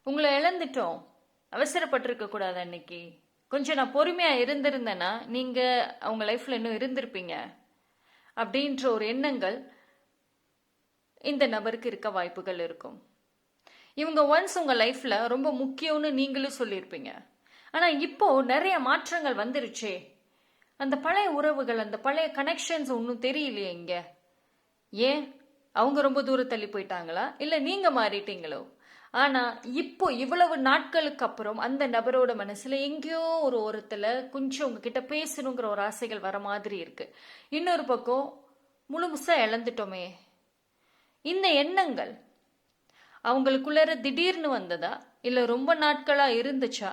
உங்களை இழந்துட்டோம், அவசரப்பட்டிருக்க கூடாது அன்னைக்கு. கொஞ்சம் நான் பொறுமையா இருந்திருந்தேன்னா நீங்க அவங்க லைஃப்ல இன்னும் இருந்திருப்பீங்க அப்படின்ற ஒரு எண்ணங்கள் இந்த நபருக்கு இருக்க வாய்ப்புகள் இருக்கும். இவங்க ஒன்ஸ் உங்க லைஃப்ல ரொம்ப முக்கியம்னு நீங்களும் சொல்லியிருப்பீங்க. ஆனா இப்போ நிறைய மாற்றங்கள் வந்துருச்சே, அந்த பழைய உறவுகள், அந்த பழைய கனெக்ஷன்ஸ் ஒன்றும் தெரியலையே இங்க. ஏன் அவங்க ரொம்ப தூரம் தள்ளி போயிட்டாங்களா, இல்ல நீங்க மாறிட்டீங்களோ? ஆனா இப்போ இவ்வளவு நாட்களுக்கு அப்புறம் அந்த நபரோட மனசுல எங்கேயோ ஒரு ஓரத்துல கொஞ்சம் உங்ககிட்ட பேசணுங்கிற ஒரு ஆசைகள் வர மாதிரி இருக்கு. இன்னொரு பக்கம் முழுசா இழந்துட்டோமே, இந்த எண்ணங்கள் அவங்களுக்குள்ளார திடீர்னு வந்ததா, இல்ல ரொம்ப நாட்களா இருந்துச்சா,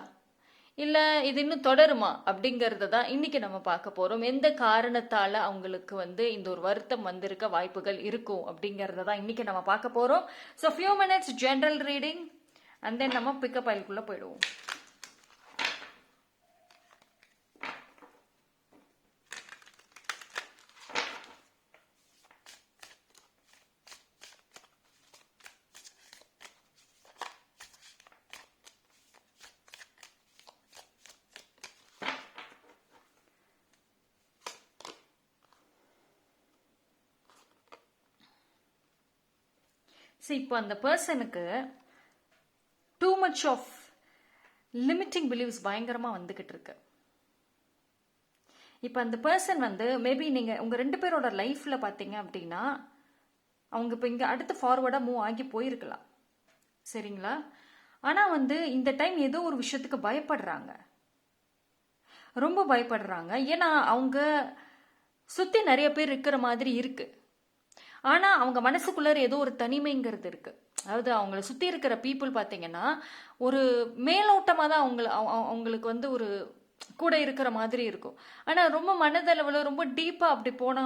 இல்ல இது இன்னும் தொடருமா அப்படிங்கறத தான் இன்னைக்கு நம்ம பார்க்க போறோம். எந்த காரணத்தால அவங்களுக்கு இந்த ஒரு வருத்தம் வந்திருக்க வாய்ப்புகள் இருக்கும் அப்படிங்கறத தான் இன்னைக்கு நம்ம பார்க்க போறோம். So few minutes general reading and then நம்ம பிக்கப் ஆயிலுக்குள்ள போயிடுவோம். இப்போ அந்த பர்சனுக்கு too much of limiting beliefs பயங்கரமா வந்துகிட்டு இருக்கு. இப்போ அந்த பர்சன் மேபி நீங்க உங்க ரெண்டு பேரோட லைஃப்ல பாத்தீங்க அப்படின்னா அவங்க இப்போ இங்க அடுத்து ஃபார்வர்டா மூவ் ஆகி போயிருக்கலாம், சரிங்களா? ஆனா இந்த டைம் ஏதோ ஒரு விஷயத்துக்கு பயப்படுறாங்க, ரொம்ப பயப்படுறாங்க. ஏன்னா அவங்க சுத்தி நிறைய பேர் இருக்கிற மாதிரி இருக்கு. ஆனா அவங்க மனசுக்குள்ள ஏதோ ஒரு தனிமைங்கிறது இருக்கு. அதாவது அவங்கள சுத்தி இருக்கிற பீப்புள் பாத்தீங்கன்னா ஒரு மேலோட்டமா தான் அவங்களுக்கு ஒரு கூட இருக்கிற மாதிரி இருக்கும். ஆனா ரொம்ப மனதளவுல ரொம்ப டீப்பா அப்படி போனா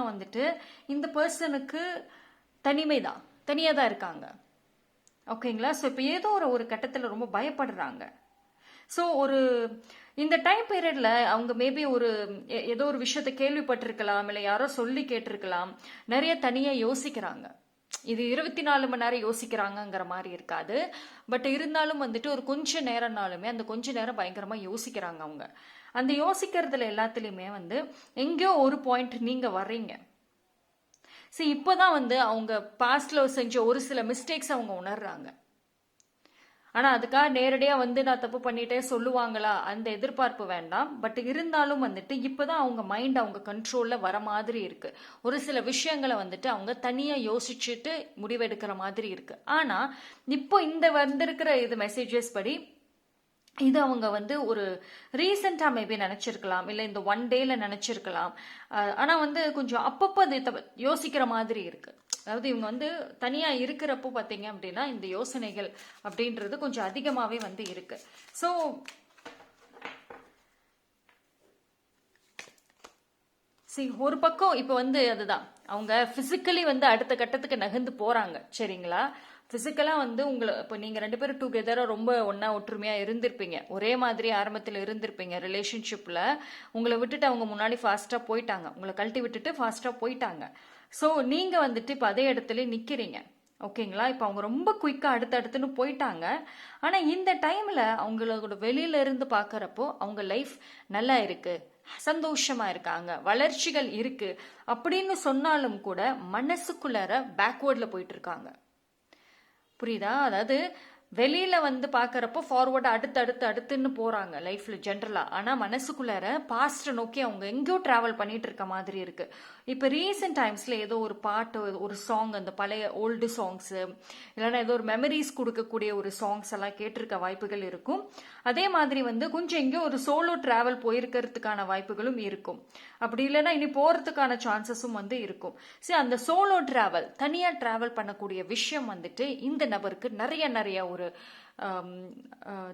இந்த பர்சனுக்கு தனிமை தான், தனியா தான் இருக்காங்க. ஓகேங்களா? ஸோ இப்போ ஏதோ ஒரு கட்டத்தில் ரொம்ப பயப்படுறாங்க. ஸோ இந்த டைம் பீரியட்ல அவங்க மேபி ஏதோ ஒரு விஷயத்த கேள்விப்பட்டிருக்கலாம், இல்லை யாரோ சொல்லி கேட்டிருக்கலாம். நிறைய தனியா யோசிக்கிறாங்க. இது 24 மணி நேரம் யோசிக்கிறாங்கிற மாதிரி இருக்காது. பட் இருந்தாலும் ஒரு கொஞ்ச நேரம்னாலுமே அந்த கொஞ்ச நேரம் பயங்கரமா யோசிக்கிறாங்க. அவங்க அந்த யோசிக்கிறதுல எல்லாத்துலயுமே எங்கேயோ ஒரு பாயிண்ட் நீங்க வர்றீங்க. சரி, இப்போதான் அவங்க பாஸ்ட்ல செஞ்ச ஒரு சில மிஸ்டேக்ஸ் அவங்க உணர்றாங்க. ஆனா அதுக்காக நேரடியா நான் தப்பு பண்ணிட்டே சொல்லுவாங்களா, அந்த எதிர்பார்ப்பு வேண்டாம். பட் இருந்தாலும் இப்பதான் அவங்க மைண்ட் அவங்க கண்ட்ரோல்ல வர மாதிரி இருக்கு. ஒரு சில விஷயங்களை அவங்க தனியா யோசிச்சுட்டு முடிவெடுக்கிற மாதிரி இருக்கு. ஆனா இப்போ இந்த வந்திருக்கிற இது மெசேஜஸ் படி இது அவங்க ஒரு ரீசெண்டா மேபி நினைச்சிருக்கலாம், இல்ல இந்த ஒன் டேல நினைச்சிருக்கலாம். ஆனா கொஞ்சம் அப்பப்போ அதை யோசிக்கிற மாதிரி இருக்கு. அதாவது இவங்க தனியா இருக்கிறப்போ பாத்தீங்க அப்படின்னா இந்த யோசனைகள் அப்படின்றது கொஞ்சம் அதிகமாவே இருக்கு. ஸோ ஒரு பக்கம் இப்போ அதுதான் அவங்க பிசிக்கலி அடுத்த கட்டத்துக்கு நகர்ந்து போறாங்க, சரிங்களா? பிசிக்கலா உங்களை இப்போ நீங்க ரெண்டு பேரும் டுகெதரா ரொம்ப ஒன்னா ஒற்றுமையா இருந்திருப்பீங்க, ஒரே மாதிரி ஆரம்பத்தில் இருந்திருப்பீங்க ரிலேஷன்ஷிப்ல. உங்களை விட்டுட்டு அவங்க முன்னாடி ஃபாஸ்டா போயிட்டாங்க, உங்களை கழட்டி விட்டுட்டு ஃபாஸ்டா போயிட்டாங்க. ஸோ நீங்க இப்போ அதே இடத்துல நிக்கிறீங்க, ஓகேங்களா? இப்போ அவங்க ரொம்ப குயிக்கா அடுத்தடுத்துன்னு போயிட்டாங்க. ஆனா இந்த டைம்ல அவங்களோட வெளியில இருந்து பாக்குறப்போ அவங்க லைஃப் நல்லா இருக்கு, சந்தோஷமா இருக்காங்க, வளர்ச்சிகள் இருக்கு அப்படின்னு சொன்னாலும் கூட மனசுக்குள்ளார பேக்வேர்ட்ல போயிட்டு இருக்காங்க. புரியுதா? அதாவது வெளியில பாக்குறப்போ ஃபார்வர்ட் அடுத்துன்னு போறாங்க லைஃப்ல ஜென்ரலா. ஆனா மனசுக்குள்ளார பாஸ்ட் நோக்கி அவங்க எங்கேயோ டிராவல் பண்ணிட்டு இருக்க மாதிரி இருக்கு. இப்ப ரீசெண்ட் டைம்ஸ்ல ஏதோ ஒரு பாட்டு, ஒரு சாங், அந்த பழைய ஓல்டு சாங்ஸ் இல்லைன்னா ஏதோ ஒரு மெமரிஸ் கொடுக்கக்கூடிய ஒரு சாங்ஸ் எல்லாம் கேட்டிருக்க வாய்ப்புகள் இருக்கும். அதே மாதிரி கொஞ்சம் எங்கேயோ ஒரு சோலோ டிராவல் போயிருக்கிறதுக்கான வாய்ப்புகளும் இருக்கும். அப்படி இல்லைன்னா இனி போறதுக்கான சான்சஸும் இருக்கும். சரி, அந்த சோலோ டிராவல், தனியா டிராவல் பண்ணக்கூடிய விஷயம் இந்த நபருக்கு நிறைய ஒரு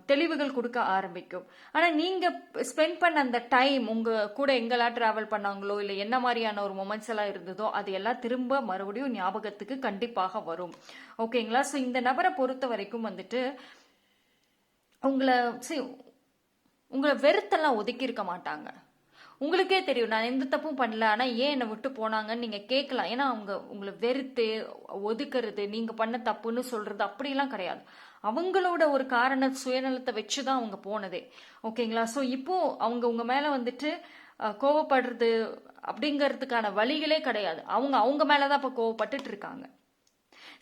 தெளிவுகள் கொடுக்க ஆரம்பிக்கும். ஆனா நீங்க ஸ்பெண்ட் பண்ண அந்த டைம், உங்க கூட எங்கெல்லாம் டிராவல் பண்ணாங்களோ இல்ல என்ன மாதிரியான ஒரு மொமெண்ட்ஸ் எல்லாம் இருந்ததோ அது எல்லாம் திரும்ப மறுபடியும் ஞாபகத்துக்கு கண்டிப்பாக வரும், ஓகேங்களா? சோ இந்த நபரை பொறுத்த வரைக்கும் உங்களை வெறுத்தெல்லாம் ஒதுக்கி இருக்க மாட்டாங்க. உங்களுக்கே தெரியும் நான் எந்த தப்பும் பண்ணல, ஆனா ஏன் என்னை விட்டு போனாங்கன்னு நீங்க கேட்கலாம். ஏன்னா அவங்க உங்களை வெறுத்து ஒதுக்குறது, நீங்க பண்ண தப்புன்னு சொல்றது அப்படிலாம் கிடையாது. அவங்களோட ஒரு காரண சுயநலத்தை வச்சுதான் அவங்க போனதே. ஓகேங்களா? ஸோ இப்போ அவங்க உங்க மேல வந்துட்டு கோவப்படுறது அப்படிங்கிறதுக்கான வழிகளே கிடையாது. அவங்க அவங்க மேலதான் இப்ப கோவப்பட்டுட்டு இருக்காங்க.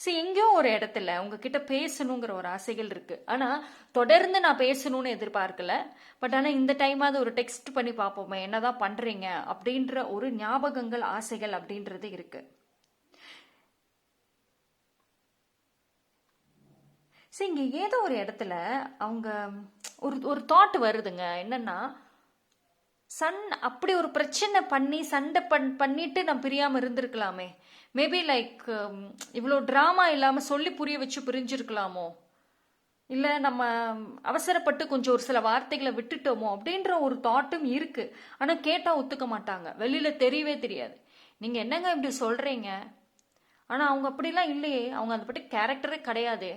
சரி, எங்கேயோ ஒரு இடத்துல உங்ககிட்ட பேசணுங்கிற ஒரு ஆசைகள் இருக்கு. ஆனா தொடர்ந்து நான் பேசணும்னு எதிர்பார்க்கல. பட் ஆனா இந்த டைமாவது ஒரு டெக்ஸ்ட் பண்ணி பார்ப்போமே, என்னதான் பண்றீங்க அப்படின்ற ஒரு ஞாபகங்கள், ஆசைகள் அப்படின்றது இருக்கு. சரி, இங்க ஏதோ ஒரு இடத்துல அவங்க ஒரு ஒரு தாட் வருதுங்க. என்னன்னா, அப்படி ஒரு பிரச்சனை பண்ணி சண்டை பண்ணிட்டு நான் பிரியாம இருந்திருக்கலாமே. மேபி லைக் இவ்வளோ ட்ராமா இல்லாம சொல்லி புரிய வச்சு பிரிஞ்சிருக்கலாமோ, இல்ல நம்ம அவசரப்பட்டு கொஞ்சம் ஒரு சில வார்த்தைகளை விட்டுட்டோமோ அப்படின்ற ஒரு தாட்டும் இருக்கு. ஆனா கேட்டா ஒத்துக்க மாட்டாங்க, வெளியில தெரியவே தெரியாது. நீங்க என்னங்க இப்படி சொல்றீங்க, ஆனா அவங்க அப்படிலாம் இல்லையே, அவங்க அதை பற்றி கேரக்டரே கிடையாது.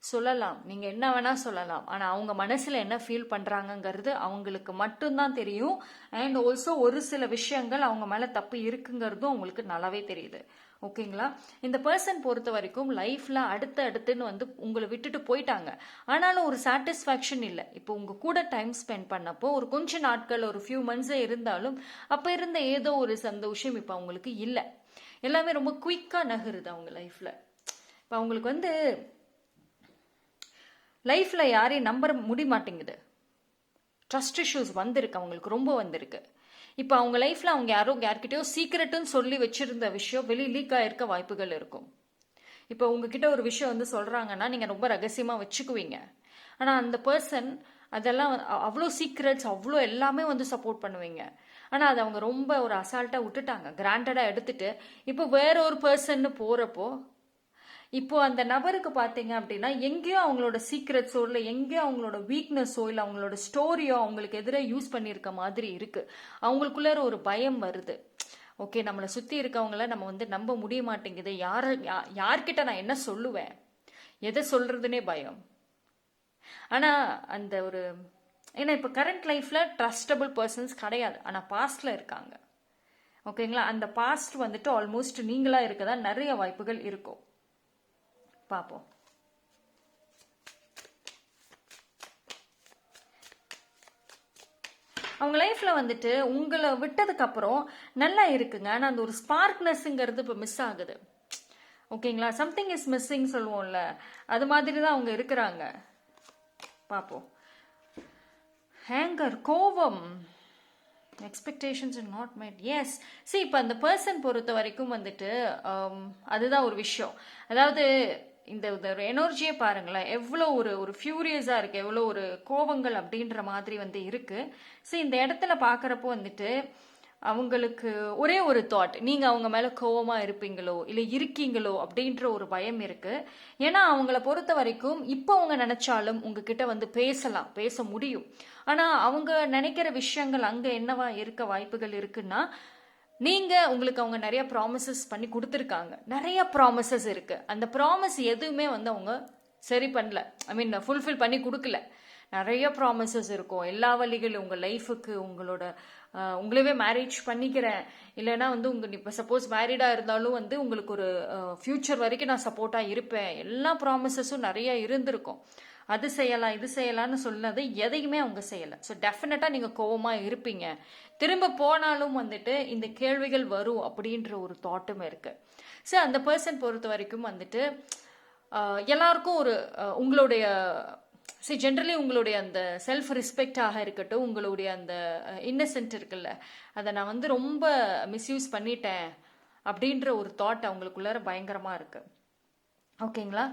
சொல்லலாம், நீங்க என்ன வேணா சொல்லலாம். ஆனா அவங்க மனசுல என்ன ஃபீல் பண்றாங்கங்கிறது அவங்களுக்கு மட்டும்தான் தெரியும். அண்ட் ஆல்சோ ஒரு சில விஷயங்கள் அவங்க மேல தப்பு இருக்குங்கிறதும் அவங்களுக்கு நல்லாவே தெரியுது. ஓகேங்களா? இந்த பர்சன் பொறுத்த வரைக்கும் லைஃப்ல அடுத்துன்னு வந்து உங்களை விட்டுட்டு போயிட்டாங்க. ஆனாலும் ஒரு சாட்டிஸ்ஃபேக்ஷன் இல்லை. இப்போ உங்க கூட டைம் ஸ்பெண்ட் பண்ணப்போ ஒரு கொஞ்ச நாட்கள், ஒரு ஃபியூ மந்த்ஸ் இருந்தாலும் அப்ப இருந்த ஏதோ ஒரு சந்தோஷம் இப்ப அவங்களுக்கு இல்லை. எல்லாமே ரொம்ப குயிக்கா நகருது அவங்க லைஃப்ல. இப்ப அவங்களுக்கு வந்து லைஃப்ல யாரையும் நம்ப முடிய மாட்டேங்குது. ட்ரஸ்ட் இஷ்யூஸ் வந்திருக்கு, அவங்களுக்கு ரொம்ப வந்திருக்கு. இப்போ அவங்க லைஃப்ல அவங்க யார்கிட்டயோ சீக்கிரட்டுன்னு சொல்லி வச்சிருந்த விஷயம் வெளியே லீக் ஆயிருக்க வாய்ப்புகள் இருக்கும். இப்போ உங்ககிட்ட ஒரு விஷயம் வந்து சொல்றாங்கன்னா நீங்க ரொம்ப ரகசியமா வச்சுக்குவீங்க. ஆனா அந்த பர்சன் அதெல்லாம் அவ்வளோ சீக்ரெட்ஸ், அவ்வளோ எல்லாமே வந்து சப்போர்ட் பண்ணுவீங்க. ஆனா அதை அவங்க ரொம்ப ஒரு அசால்ட்டா விட்டுட்டாங்க, கிராண்டடா எடுத்துட்டு இப்போ வேற ஒரு பர்சன் போறப்போ இப்போ அந்த நபருக்கு பார்த்தீங்க அப்படின்னா எங்கேயோ அவங்களோட சீக்ரெட்ஸோ இல்லை எங்கேயோ அவங்களோட வீக்னஸோ இல்லை அவங்களோட ஸ்டோரியோ அவங்களுக்கு எதிராக யூஸ் பண்ணியிருக்க மாதிரி இருக்கு. அவங்களுக்குள்ள ஒரு பயம் வருது. ஓகே, நம்மளை சுற்றி இருக்கவங்கள நம்ம வந்து நம்ப முடிய மாட்டேங்குது, யார்கிட்ட நான் என்ன சொல்லுவேன், எதை சொல்றதுனே பயம். ஆனால் அந்த ஒரு ஏன்னா இப்போ கரண்ட் லைஃப்ல ட்ரஸ்டபிள் பர்சன்ஸ் கிடையாது, ஆனால் பாஸ்ட்ல இருக்காங்க. ஓகேங்களா? அந்த பாஸ்ட் வந்துட்டு ஆல்மோஸ்ட் நீங்களா இருக்கதான் நிறைய வாய்ப்புகள் இருக்கும். பார்ப்போம். அவங்க லைஃப்ல வந்துட்டு உங்களை விட்டதுக்கு அப்புறம் நல்லா இருக்குங்க. ஆனால் அந்த ஒரு ஸ்பார்க்னஸ்ங்கிறது இப்போ மிஸ் ஆகுது. ஓகேங்களா? சம்திங் இஸ் மிஸ்ஸிங் சொல்லுவோம்ல, அது மாதிரி தான் அவங்க இருக்கிறாங்க. பார்ப்போம். ஹேங்கர், கோவம், expectations are not met. Yes, சரி, இப்போ அந்த பர்சன் பொறுத்த வரைக்கும் வந்துட்டு அதுதான் ஒரு விஷயம். அதாவது இந்த ஒரு எனர்ஜியே பாருங்களேன், எவ்வளோ ஒரு ஃபியூரியஸாக இருக்குது, எவ்வளோ ஒரு கோபங்கள் அப்படின்ற மாதிரி வந்து இருக்குது. ஸோ இந்த இடத்துல பார்க்குறப்போ வந்துட்டு அவங்களுக்கு ஒரே ஒரு தாட், நீங்கள் அவங்க மேலே கோவமாக இருப்பீங்களோ இல்லை இருக்கீங்களோ அப்படின்ற ஒரு பயம் இருக்குது. ஏன்னா அவங்கள பொறுத்த வரைக்கும் இப்போ அவங்க நினச்சாலும் உங்ககிட்ட வந்து பேசலாம், பேச முடியும். ஆனால் அவங்க நினைக்கிற விஷயங்கள் அங்கே என்னவா இருக்க வாய்ப்புகள் இருக்குன்னா, உங்களுக்கு அவங்க நிறைய ப்ராமிசஸ் பண்ணி கொடுத்துருக்காங்க, நிறைய ப்ராமிசஸ் இருக்கு. அந்த ப்ராமிஸ் எதுவுமே வந்து அவங்க சரி பண்ணல, ஐ மீன் ஃபுல்ஃபில் பண்ணி கொடுக்கல. நிறைய ப்ராமிசஸ் இருக்கும், எல்லா வழிகளும் உங்கள் லைஃபுக்கு, உங்களவே மேரேஜ் பண்ணிக்கிறேன், இல்லைன்னா வந்து இப்போ சப்போஸ் மேரிடாக இருந்தாலும் வந்து உங்களுக்கு ஒரு ஃப்யூச்சர் வரைக்கும் நான் சப்போர்ட்டாக இருப்பேன், எல்லா ப்ராமிசஸும் நிறைய இருந்திருக்கும். அது செய்யலாம், இது செய்யலாம்னு சொன்னது எதையுமே அவங்க செய்யலை. ஸோ டெஃபினட்டாக நீங்கள் கோவமாக இருப்பீங்க. திரும்ப போனாலும் வந்துட்டு இந்த கேள்விகள் வரும் அப்படின்ற ஒரு தாட்டும் இருக்கு. ஸோ அந்த பர்சன் பொறுத்த வரைக்கும் வந்துட்டு எல்லாருக்கும் ஒரு உங்களுடைய ஜென்ரலி உங்களுடைய அந்த செல்ஃப் ரெஸ்பெக்டாக இருக்கட்டும், உங்களுடைய அந்த இன்னசென்ட் இருக்குல்ல, அதை நான் வந்து ரொம்ப மிஸ்யூஸ் பண்ணிட்டேன் அப்படின்ற ஒரு தாட் அவங்களுக்குள்ளார பயங்கரமா இருக்கு. ஓகேங்களா?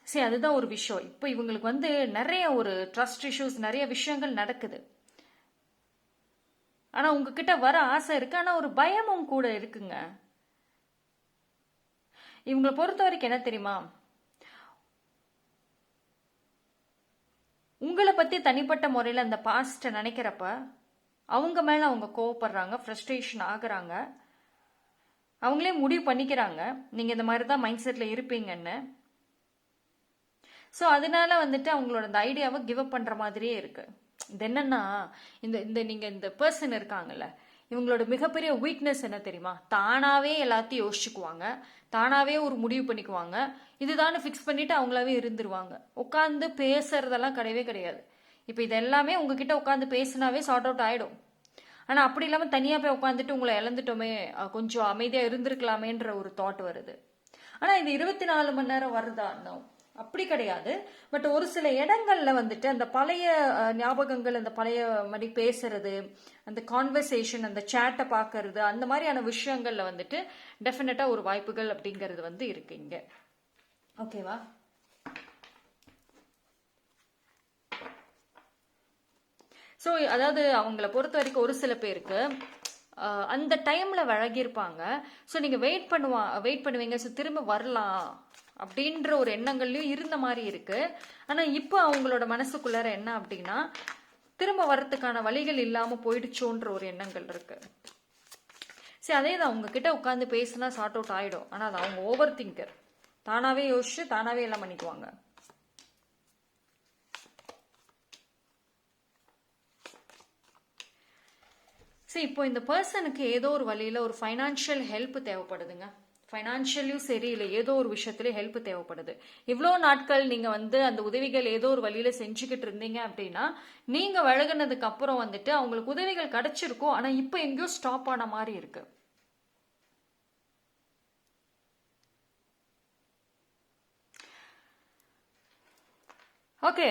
சரி, அதுதான் ஒரு விஷயம். இப்போ இவங்களுக்கு வந்து நிறைய ஒரு ட்ரஸ்ட் இஷ்யூஸ், நிறைய விஷயங்கள் நடக்குது. ஆனா உங்ககிட்ட வர ஆசை இருக்கு, ஆனா ஒரு பயமும் கூட இருக்குங்க. இவங்களை பொறுத்த வரைக்கும் என்ன தெரியுமா, உங்களை பத்தி தனிப்பட்ட முறையில் அந்த பாஸ்ட நினைக்கிறப்ப அவங்க மேல அவங்க கோவப்படுறாங்க, ஃப்ரஸ்ட்ரேஷன் ஆகுறாங்க, அவங்களே முடிவு பண்ணிக்கிறாங்க நீங்க இந்த மாதிரி தான் மைண்ட் செட்ல இருப்பீங்கன்னு. ஸோ அதனால வந்துட்டு அவங்களோட அந்த ஐடியாவை கிவ் அப் பண்ற மாதிரியே இருக்கு. இது என்னன்னா, நீங்க இந்த பர்சன் இருக்காங்கல்ல, இவங்களோட மிகப்பெரிய வீக்னஸ் என்ன தெரியுமா, தானாவே எல்லாத்தையும் யோசிச்சுக்குவாங்க, தானாவே ஒரு முடிவு பண்ணிக்குவாங்க. இதுதான் ஃபிக்ஸ் பண்ணிட்டு அவங்களாவே இருந்துருவாங்க. உட்காந்து பேசுறதெல்லாம் கிடையவே கிடையாது. இப்போ இது எல்லாமே உங்ககிட்ட உட்காந்து பேசினாவே சார்ட் அவுட் ஆயிடும். ஆனா அப்படி இல்லாம தனியா போய் உட்காந்துட்டு உங்களை இழந்துட்டோமே, கொஞ்சம் அமைதியா இருந்திருக்கலாமேன்ற ஒரு தாட் வருது. ஆனா இது 24 மணி நேரம் வருதா? அப்படி கிடையாது. பட் ஒரு சில இடங்கள்ல வந்துட்டு அந்த பழைய ஞாபகங்கள், அந்த பழைய மாதிரி பேசுறது, அந்த கான்வர்சேஷன், அந்த சேட்டை பார்க்கறது, அந்த மாதிரியான விஷயங்கள்ல வந்துட்டு டெஃபினட்டா ஒரு வாய்ப்புகள் அப்படிங்கிறது வந்து இருக்கு இங்க. ஓகேவா? ஸோ அதாவது அவங்கள பொறுத்த வரைக்கும் ஒரு சில பேருக்கு அந்த டைம்ல வழங்கியிருப்பாங்க. ஸோ நீங்க வெயிட் பண்ணுவீங்க. ஸோ திரும்ப வரலாம் அப்படின்ற ஒரு எண்ணங்கள்லயும் இருந்த மாதிரி இருக்கு. ஆனா இப்போ அவங்களோட மனசுக்குள்ளார என்ன அப்படின்னா, திரும்ப வர்றதுக்கான வழிகள் இல்லாம போயிடுச்சோன்ற ஒரு எண்ணங்கள் இருக்கு. சரி, அதே தான் உங்ககிட்ட உட்காந்து பேசினா சார்ட் அவுட் ஆயிடும். ஆனா அது அவங்க ஓவர் திங்கர். தானாவே யோசிச்சு தானாவே எல்லாம் பண்ணிக்குவாங்க. சரி, இப்போ இந்த பர்சனுக்கு ஏதோ ஒரு வழியில ஒரு ஃபைனான்ஷியல் ஹெல்ப் தேவைப்படுதுங்க. ஃபைனான்ஷியலியும் சரி, இல்லை ஏதோ ஒரு விஷயத்துல ஹெல்ப் தேவைப்படுது. இவ்வளோ நாட்கள் நீங்க வந்து அந்த உதவிகள் ஏதோ ஒரு வழியில செஞ்சுக்கிட்டு இருந்தீங்க அப்படின்னா, நீங்க வழங்கினதுக்கு அப்புறம் வந்துட்டு அவங்களுக்கு உதவிகள் கிடைச்சிருக்கும். ஆனா இப்போ எங்கேயோ ஸ்டாப் ஆன மாதிரி இருக்கு. ஓகே,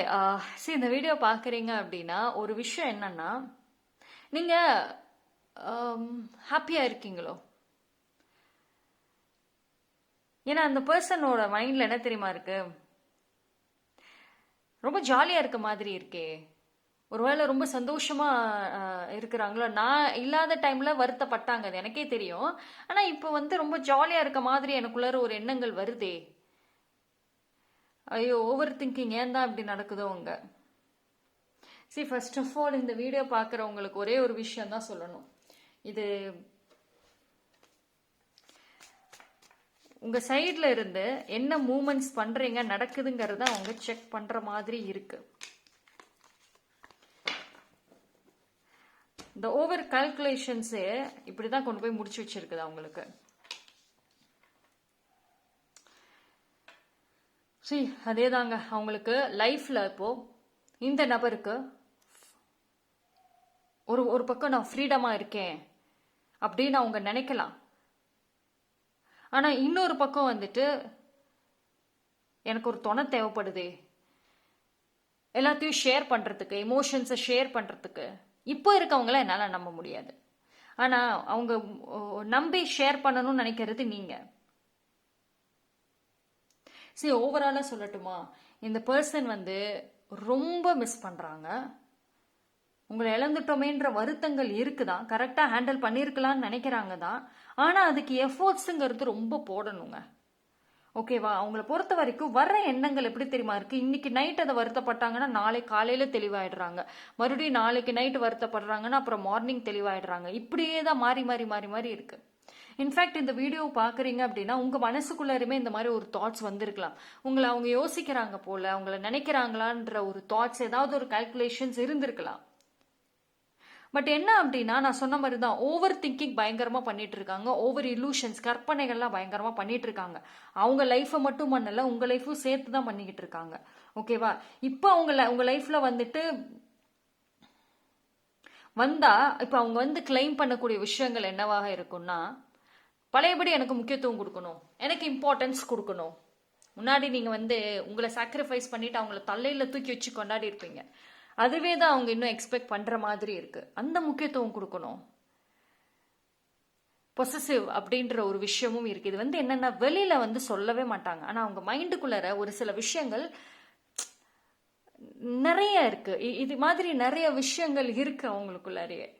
சரி, இந்த வீடியோ பாக்குறீங்க அப்படின்னா ஒரு விஷயம் என்னன்னா, நீங்க ஹாப்பியா இருக்கீங்களோ? ஏன்னா அந்த பர்சனோட மைண்ட்ல என்ன தெரியுமா இருக்கு, ரொம்ப ஜாலியா இருக்க மாதிரி இருக்கே. ஒருவேளை ரொம்ப சந்தோஷமா இருக்கிறாங்களோ. நான் இல்லாத டைம்ல வருத்தப்பட்டாங்க, அது எனக்கே தெரியும். ஆனா இப்போ வந்து ரொம்ப ஜாலியா இருக்க மாதிரி எனக்குள்ளார ஒரு எண்ணங்கள் வருதே. ஐயோ, ஓவர் திங்கிங் ஏன் தான் இப்படி நடக்குதோ அங்க. சரி, ஃபர்ஸ்ட் ஆஃப் ஆல் இந்த வீடியோ பார்க்குறவங்களுக்கு ஒரே ஒரு விஷயம் தான் சொல்லணும். இது உங்க சைட்ல இருந்து என்ன மூமெண்ட்ஸ் பண்றீங்க நடக்குதுங்கிறத அவங்க செக் பண்ற மாதிரி இருக்கு. இந்த ஓவர் கால்குலேஷன்ஸே இப்படிதான் கொண்டு போய் முடிச்சு வச்சிருக்குது அவங்களுக்கு. சரி, அதே தாங்க அவங்களுக்கு லைஃப்ல இப்போ இந்த நபருக்கு ஒரு பக்கம் நான் ஃப்ரீடமா இருக்கேன் அப்படின்னு அவங்க நினைக்கலாம். ஆனா இன்னொரு பக்கம் வந்துட்டு எனக்கு ஒரு துணை தேவைப்படுது, எல்லாத்தையும் ஷேர் பண்றதுக்கு, எமோஷன்ஸை ஷேர் பண்றதுக்கு இப்போ இருக்கவங்கள என்னால நம்ப முடியாது. ஆனா அவங்க நம்பி ஷேர் பண்ணணும்னு நினைக்கிறது நீங்க. சரி, ஓவராலா சொல்லட்டுமா, இந்த பர்சன் வந்து ரொம்ப மிஸ் பண்றாங்க. உங்களை இழந்துட்டோமேன்ற வருத்தங்கள் இருக்குதான், கரெக்டா ஹேண்டில் பண்ணிருக்கலாம்னு நினைக்கிறாங்க தான். ஆனா அதுக்கு எஃபோர்ட்ஸுங்கிறது ரொம்ப போடணுங்க. ஓகேவா? அவங்கள பொறுத்த வரைக்கும் வர்ற எண்ணங்கள் எப்படி தெரியுமா இருக்கு, இன்னைக்கு நைட் அதை வருத்தப்பட்டாங்கன்னா நாளை காலையில தெளிவாயிடுறாங்க, மறுபடியும் நாளைக்கு நைட் வருத்தப்படுறாங்கன்னா அப்புறம் மார்னிங் தெளிவாயிடுறாங்க. இப்படியே தான் மாறி மாறி மாறி மாறி இருக்கு. இன்ஃபேக்ட் இந்த வீடியோ பாக்குறீங்க அப்படின்னா உங்க மனசுக்குள்ளாருமே இந்த மாதிரி ஒரு தாட்ஸ் வந்திருக்கலாம். உங்களை அவங்க யோசிக்கிறாங்க போல, அவங்கள நினைக்கிறாங்களான்ற ஒரு தாட்ஸ், ஏதாவது ஒரு கால்குலேஷன்ஸ் இருந்திருக்கலாம். பட் என்ன அப்படின்னா, நான் சொன்ன மாதிரி தான் ஓவர் திங்கிங் பயங்கரமா பண்ணிட்டு இருக்காங்க. ஓவர் இலூஷன்ஸ், கற்பனைகள்லாம் பயங்கரமா பண்ணிட்டு இருக்காங்க. அவங்க லைஃபை மட்டும் பண்ணல, உங்க லைஃபும் சேர்த்து தான் பண்ணிக்கிட்டு இருக்காங்க. ஓகேவா? இப்போ உங்க லைஃப்ல வந்துட்டு வந்தா இப்போ அவங்க வந்து கிளைம் பண்ணக்கூடிய விஷயங்கள் என்னவாக இருக்கும்னா, பழையபடி எனக்கு முக்கியத்துவம் கொடுக்கணும், எனக்கு இம்பார்ட்டன்ஸ் கொடுக்கணும். முன்னாடி நீங்க வந்து உங்களை சாக்ரிஃபைஸ் பண்ணிட்டு அவங்கள தலையில தூக்கி வச்சு கொண்டாடி இருப்பீங்க. அதுவே தான் அவங்க இன்னும் எக்ஸ்பெக்ட் பண்ற மாதிரி இருக்கு. அந்த முக்கியத்துவம் கொடுக்கணும். பொசசிவ் அப்படின்ற ஒரு விஷயமும் இருக்கு. இது வந்து என்னன்னா வெளியில வந்து சொல்லவே மாட்டாங்க. ஆனா அவங்க மைண்டுக்குள்ளார ஒரு சில விஷயங்கள் நிறைய இருக்கு. இது மாதிரி நிறைய விஷயங்கள் இருக்கு அவங்களுக்குள்ளாரையே.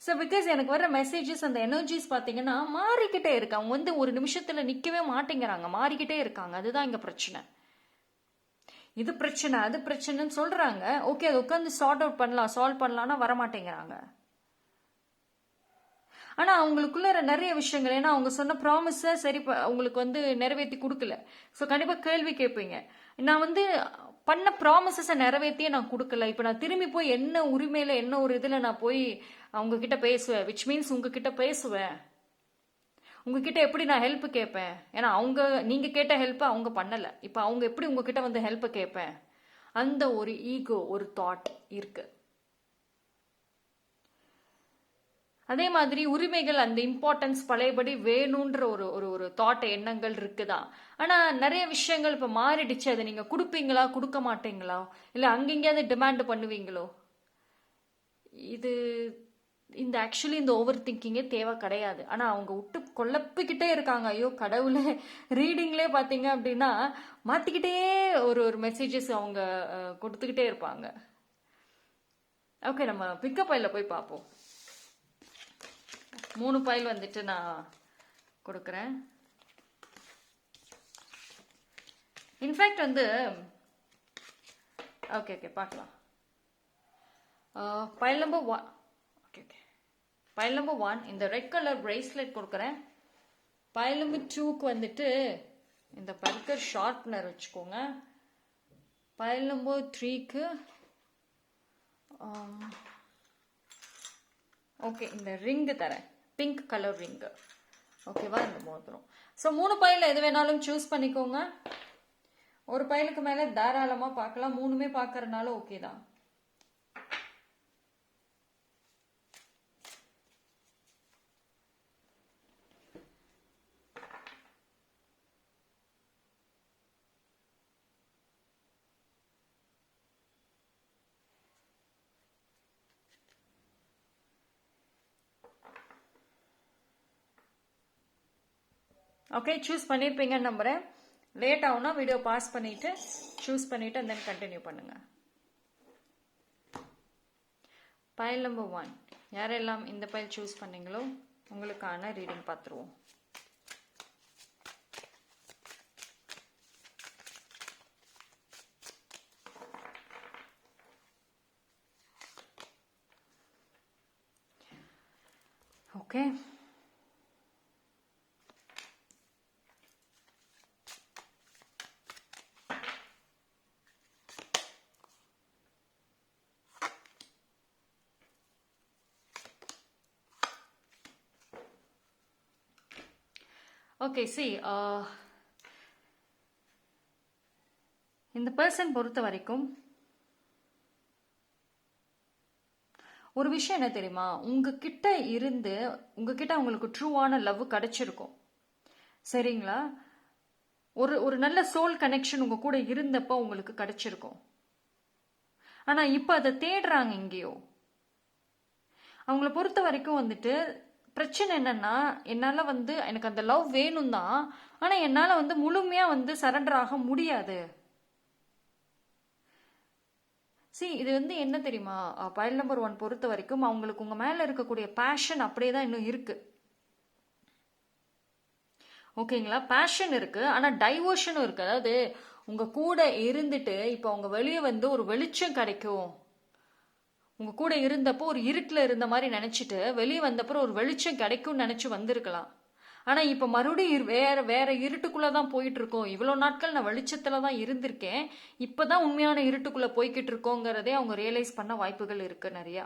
ஸோ பிகாஸ் எனக்கு வர மெசேஜஸ், அந்த எனர்ஜிஸ் பார்த்தீங்கன்னா மாறிக்கிட்டே இருக்கு. அவங்க வந்து ஒரு நிமிஷத்துல நிற்கவே மாட்டேங்கிறாங்க, மாறிக்கிட்டே இருக்காங்க. அதுதான் இங்க பிரச்சனை. இது பிரச்சனை அது பிரச்சனைன்னு சொல்றாங்க. ஓகே, அதை உட்காந்து சார்ட் அவுட் பண்ணலாம், சால்வ் பண்ணலாம்னா வரமாட்டேங்கிறாங்க. ஆனா அவங்களுக்குள்ள நிறைய விஷயங்கள், ஏன்னா அவங்க சொன்ன ப்ராமிஸை சரி உங்களுக்கு வந்து நிறைவேற்றி கொடுக்கல. ஸோ கண்டிப்பா கேள்வி கேட்பீங்க, நான் வந்து பண்ண ப்ராமிசஸை நிறைவேற்றியே நான் கொடுக்கல, இப்போ நான் திரும்பி போய் என்ன உரிமையில என்ன ஒரு இதுல நான் போய் அவங்க கிட்ட பேசுவேன், விச் மீன்ஸ் உங்ககிட்ட பேசுவேன். உங்ககிட்ட எப்படி நான் ஹெல்ப் கேட்பேன்? ஏன்னா நீங்க கேட்ட ஹெல்ப் அவங்க பண்ணல. இப்ப அவங்க எப்படி உங்ககிட்ட வந்து ஹெல்ப் கேட்பேன்? அந்த ஒரு ஈகோ, ஒரு தாட் இருக்கு. அதே மாதிரி உரிமைகள், அந்த இம்பார்ட்டன்ஸ் பழையபடி வேணும்ன்ற ஒரு ஒரு ஒரு தாட், எண்ணங்கள் இருக்குதான். ஆனா நிறைய விஷயங்கள் இப்ப மாறிடுச்சு. அதை நீங்க கொடுப்பீங்களா, கொடுக்க மாட்டீங்களா, இல்ல அங்கெங்கயாவது டிமாண்ட் பண்ணுவீங்களோ? இது ஆக்சுவலி இந்த ஓவர் திங்கிங்கே தேவை கிடையாது. ஆனா அவங்க விட்டு குழப்பிக்கிட்டே இருக்காங்க. ஐயோ கடவுளே, ரீடிங்லேயே பார்த்தீங்க அப்படின்னா மாத்திக்கிட்டே ஒரு ஒரு மெசேஜஸ் அவங்க கொடுத்துக்கிட்டே இருப்பாங்க. ஓகே, நம்ம பிக்கப் பைல போய் பார்ப்போம். 3 பைல் வந்துட்டு நான் கொடுக்குறேன். இன்ஃபேக்ட் வந்து ஓகே பார்க்கலாம். File number 1. Okay file number 1 இந்த ரெட் கலர் பிரேஸ்லெட் கொடுக்குறேன். பைல் நம்பர் 2க்கு வந்துட்டு இந்த பர்கர் ஷார்ப்னர் வச்சுக்கோங்க. பைல் நம்பர் 3க்கு ஓகே இந்த ரிங்கு தரேன், பிங்க் கலர் ரிங்கு. ஓகேவா, இந்த மோதிரம். ஸோ 3 பைலில் எது வேணாலும் சூஸ் பண்ணிக்கோங்க. ஒரு பைலுக்கு மேலே தாராளமாக பார்க்கலாம். 3மே பார்க்கறதுனால ஓகே தான். ஓகே, சூஸ் பண்ணியிருப்பீங்கன்னு நம்புகிறேன். லேட் ஆகுனா வீடியோ பாஸ் பண்ணிவிட்டு சூஸ் பண்ணிவிட்டு and then கண்டினியூ பண்ணுங்கள். பைல் நம்பர் 1 யாரெல்லாம் இந்த பைல் சூஸ் பண்ணீங்களோ உங்களுக்கான ரீடிங் பார்த்துருவோம். ஓகே, ஓகே சி இந்த பர்சன் பொறுத்த வரைக்கும் ஒரு விஷயம் என்ன தெரியுமா, உங்ககிட்ட அவங்களுக்கு ட்ரூவான லவ் கிடைச்சிருக்கும். சரிங்களா, ஒரு நல்ல சோல் கனெக்ஷன் உங்க கூட இருந்தப்போ உங்களுக்கு கிடைச்சிருக்கும். ஆனா இப்ப அதை தேடுறாங்க எங்கேயோ. அவங்கள பொறுத்த வரைக்கும் வந்துட்டு பிரச்சனை என்னன்னா, என்னால வந்து எனக்கு அந்த லவ் வேணும் தான், ஆனா என்னால வந்து முழுமையா வந்து சரண்டர் ஆக முடியாது. இது வந்து என்ன தெரியுமா, பைல் நம்பர் 1 பொறுத்த வரைக்கும் அவங்களுக்கு உங்க மேல இருக்கக்கூடிய பேஷன் அப்படியே தான் இன்னும் இருக்கு. ஓகேங்களா, பேஷன் இருக்கு, ஆனா டைவர்ஷனும் இருக்கு. அதாவது உங்க கூட இருந்துட்டு இப்ப அவங்க வெளியே வந்து ஒரு வெளிச்சம் கிடைக்கும், உங்க கூட இருந்தப்போ ஒரு இருட்டில் இருந்த மாதிரி நினைச்சிட்டு வெளியே வந்தப்பறம் ஒரு வெளிச்சம் கிடைக்கும்னு நினைச்சு வந்திருக்கலாம். ஆனா இப்ப மறுபடியும் வேற இருட்டுக்குள்ளதான் போயிட்டு இருக்கோம். இவ்வளவு நாட்கள் நான் வெளிச்சத்துலதான் இருந்திருக்கேன், இப்பதான் உண்மையான இருட்டுக்குள்ள போய்கிட்டு இருக்கோங்கிறதே அவங்க ரியலைஸ் பண்ண வாய்ப்புகள் இருக்கு நிறைய.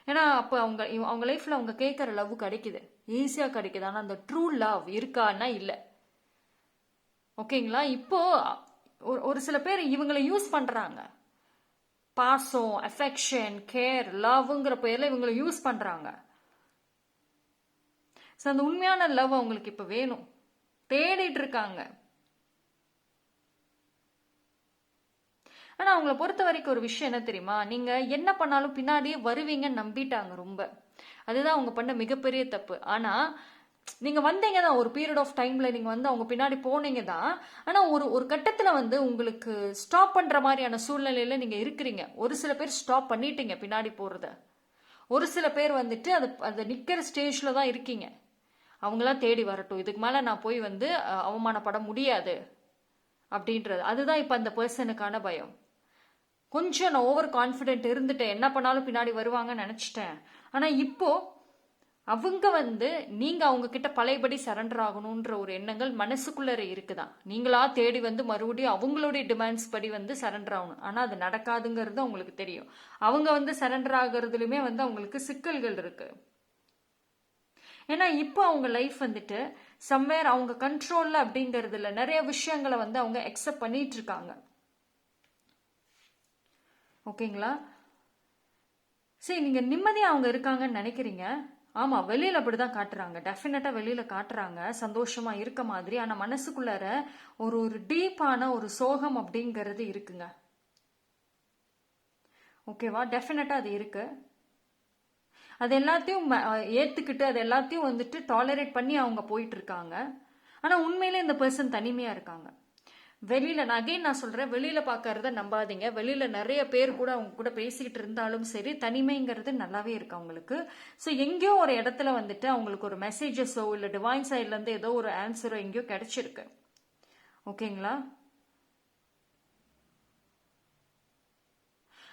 ஏன்னா அப்ப அவங்க லைஃப்ல அவங்க கேட்கற லவ் கிடைக்குது, ஈஸியா கிடைக்குது. ஆனா அந்த ட்ரூ லவ் இருக்கான்னா இல்ல. ஓகேங்களா, இப்போ ஒரு சில பேர் இவங்களை யூஸ் பண்றாங்க. பாசம், அஃபெக்ஷன், கேர், லவ்ங்கிற பேர்ல இவங்களை யூஸ் பண்றாங்க. அந்த உண்மையான லவ் அவங்களுக்கு இப்ப வேணும், தேடிட்டு இருக்காங்க. ஆனா அவங்களை பொறுத்த வரைக்கும் ஒரு விஷயம் என்ன தெரியுமா, நீங்க என்ன பண்ணாலும் பின்னாடியே வருவீங்கன்னு நம்பிட்டாங்க ரொம்ப. அதுதான் அவங்க பண்ண மிகப்பெரிய தப்பு. ஆனா நீங்க வந்தீங்க தான், ஒரு பீரியட் ஆஃப் டைம்ல நீங்க வந்து அவங்க பின்னாடி போனீங்க தான். ஆனா ஒரு கட்டத்துல வந்து உங்களுக்கு ஸ்டாப் பண்ற மாதிரியான சூழ்நிலையில நீங்க இருக்கிறீங்க. ஒரு சில பேர் ஸ்டாப் பண்ணிட்டீங்க பின்னாடி போறத, ஒரு சில பேர் வந்துட்டு அது நிக்கிற ஸ்டேஜ்ல தான் இருக்கீங்க. அவங்களாம் தேடி வரட்டும், இதுக்கு மேல நான் போய் வந்து அவமானப்பட முடியாது அப்படின்றது. அதுதான் இப்ப அந்த பர்சனுக்கான பயம். கொஞ்சம் நான் ஓவர் கான்ஃபிடென்ட் இருந்துட்டேன், என்ன பண்ணாலும் பின்னாடி வருவாங்கன்னு நினைச்சிட்டேன். ஆனா இப்போ அவங்க வந்து நீங்க அவங்க கிட்ட பழையபடி சரண்டர் ஆகணும்ன்ற ஒரு எண்ணங்கள் மனசுக்குள்ள இருக்குதான். நீங்களா தேடி வந்து மறுபடியும் அவங்களுடைய டிமாண்ட்ஸ் படி வந்து சரண்டர் ஆகணும். ஆனா அது நடக்காதுங்கிறது அவங்களுக்கு தெரியும். அவங்க வந்து சரண்டர் ஆகுறதுலயுமே வந்து அவங்களுக்கு சிக்கல்கள் இருக்கு. ஏன்னா இப்போ அவங்க லைஃப் வந்துட்டு சம்வேர் அவங்க கண்ட்ரோல்ல அப்படிங்கறதுல நிறைய விஷயங்களை வந்து அவங்க அக்செப்ட் பண்ணிட்டு இருக்காங்க. ஓகேங்களா? சரி, நீங்க நிம்மதியா அவங்க இருக்காங்கன்னு நினைக்கிறீங்க. ஆமா, வெளியில அப்படிதான் காட்டுறாங்க, டெஃபினட்டா வெளியில காட்டுறாங்க சந்தோஷமா இருக்க மாதிரி. ஆனா மனசுக்குள்ளார ஒரு ஒரு டீப்பான ஒரு சோகம் அப்படிங்கிறது இருக்குங்க. ஓகேவா? டெஃபினட்டா அது இருக்கு. அது எல்லாத்தையும் ஏத்துக்கிட்டு அது எல்லாத்தையும் வந்துட்டு டாலரேட் பண்ணி அவங்க போயிட்டு இருக்காங்க. ஆனா உண்மையிலே இந்த பர்சன் தனிமையா இருக்காங்க. வெளியில நான் சொல்றேன், வெளியில பாக்கறத நம்பாதீங்க. வெளியில நிறைய பேர் கூட அவங்க கூட பேசிக்கிட்டு இருந்தாலும் சரி, தனிமைங்கிறது நல்லாவே இருக்கு அவங்களுக்கு. ஸோ எங்கேயோ ஒரு இடத்துல வந்துட்டு அவங்களுக்கு ஒரு மெசேஜஸோ இல்ல டிவைன் சைட்ல இருந்து ஏதோ ஒரு ஆன்சரோ எங்கேயோ கிடைச்சிருக்கு. ஓகேங்களா?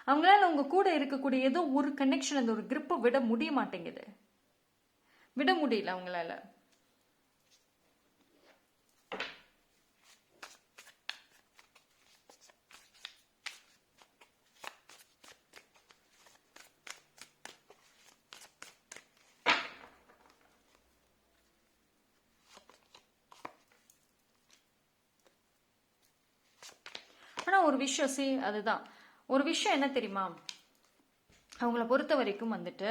அவங்களால உங்க கூட இருக்கக்கூடிய ஏதோ ஒரு கனெக்ஷன், அந்த ஒரு கிரிப்பை விட முடிய மாட்டேங்குது, விட முடியல அவங்களால. ஆனா ஒரு விஷயம் அதுதான் ஒரு விஷயம் என்ன தெரியுமா, அவங்கள பொறுத்த வரைக்கும் வந்துட்டு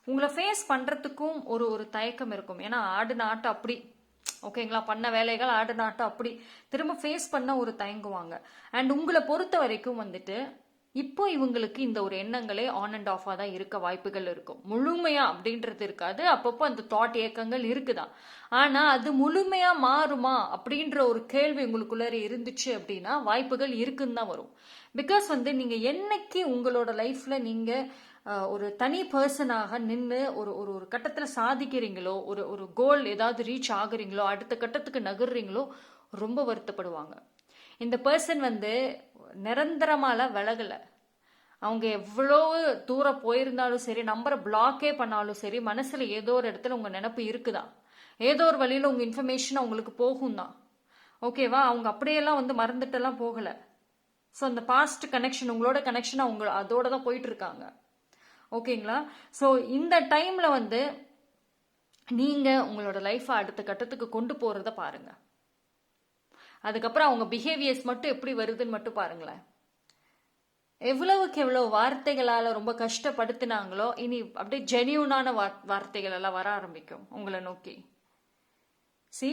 உங்களை ஃபேஸ் பண்றதுக்கும் ஒரு ஒரு தயக்கம் இருக்கும். ஏன்னா ஆடு நாட்டு அப்படி, ஓகேங்களா, பண்ண வேலைகள் ஆடு நாட்டு அப்படி திரும்ப ஃபேஸ் பண்ண ஒரு தயங்குவாங்க. அண்ட் உங்களை பொறுத்த வரைக்கும் வந்துட்டு இப்போ இவங்களுக்கு இந்த ஒரு எண்ணங்களே ஆன் அண்ட் ஆஃபா தான் இருக்க வாய்ப்புகள் இருக்கும். முழுமையா அப்படின்றது இருக்காது, அப்பப்போ அந்த தாட் ஏக்கங்கள் இருக்குதான். ஆனா அது முழுமையா மாறுமா அப்படின்ற ஒரு கேள்வி உங்களுக்குள்ள இருந்துச்சு அப்படின்னா வாய்ப்புகள் இருக்குன்னு தான் வரும். பிகாஸ் வந்து நீங்க என்னைக்கு உங்களோட லைஃப்ல நீங்க ஒரு தனி பர்சனாக நின்று ஒரு ஒரு ஒரு கட்டத்தில் சாதிக்கிறீங்களோ, ஒரு ஒரு கோல் ஏதாவது ரீச் ஆகுறீங்களோ, அடுத்த கட்டத்துக்கு நகர்றீங்களோ, ரொம்ப வருத்தப்படுவாங்க. இந்த பர்சன் வந்து நிரந்தரமால விலகலை. அவங்க எவ்வளோ தூரம் போயிருந்தாலும் சரி, நம்பரை பிளாக்கே பண்ணாலும் சரி, மனசுல ஏதோ ஒரு இடத்துல உங்க நினப்பு இருக்குதான், ஏதோ ஒரு வழியில உங்க இன்ஃபர்மேஷன் அவங்களுக்கு போகும் தான். ஓகேவா? அவங்க அப்படியெல்லாம் வந்து மறந்துட்டெல்லாம் போகல. ஸோ அந்த பாஸ்ட் கனெக்ஷன், உங்களோட கனெக்ஷன் அவங்க அதோட தான் போயிட்டு இருக்காங்க. ஓகேங்களா? ஸோ இந்த டைம்ல வந்து நீங்க உங்களோட லைஃபை அடுத்த கட்டத்துக்கு கொண்டு போறத பாருங்க. அதுக்கப்புறம் அவங்க பிஹேவியர்ஸ் மட்டும் எப்படி வருதுன்னு மட்டும் பாருங்களேன். எவ்வளவுக்கு எவ்வளவு வார்த்தைகளால ரொம்ப கஷ்டப்படுத்தினாங்களோ, இனி அப்படியே ஜெனியூனான வார்த்தைகள் எல்லாம் வர ஆரம்பிக்கும் உங்களை நோக்கி. சி,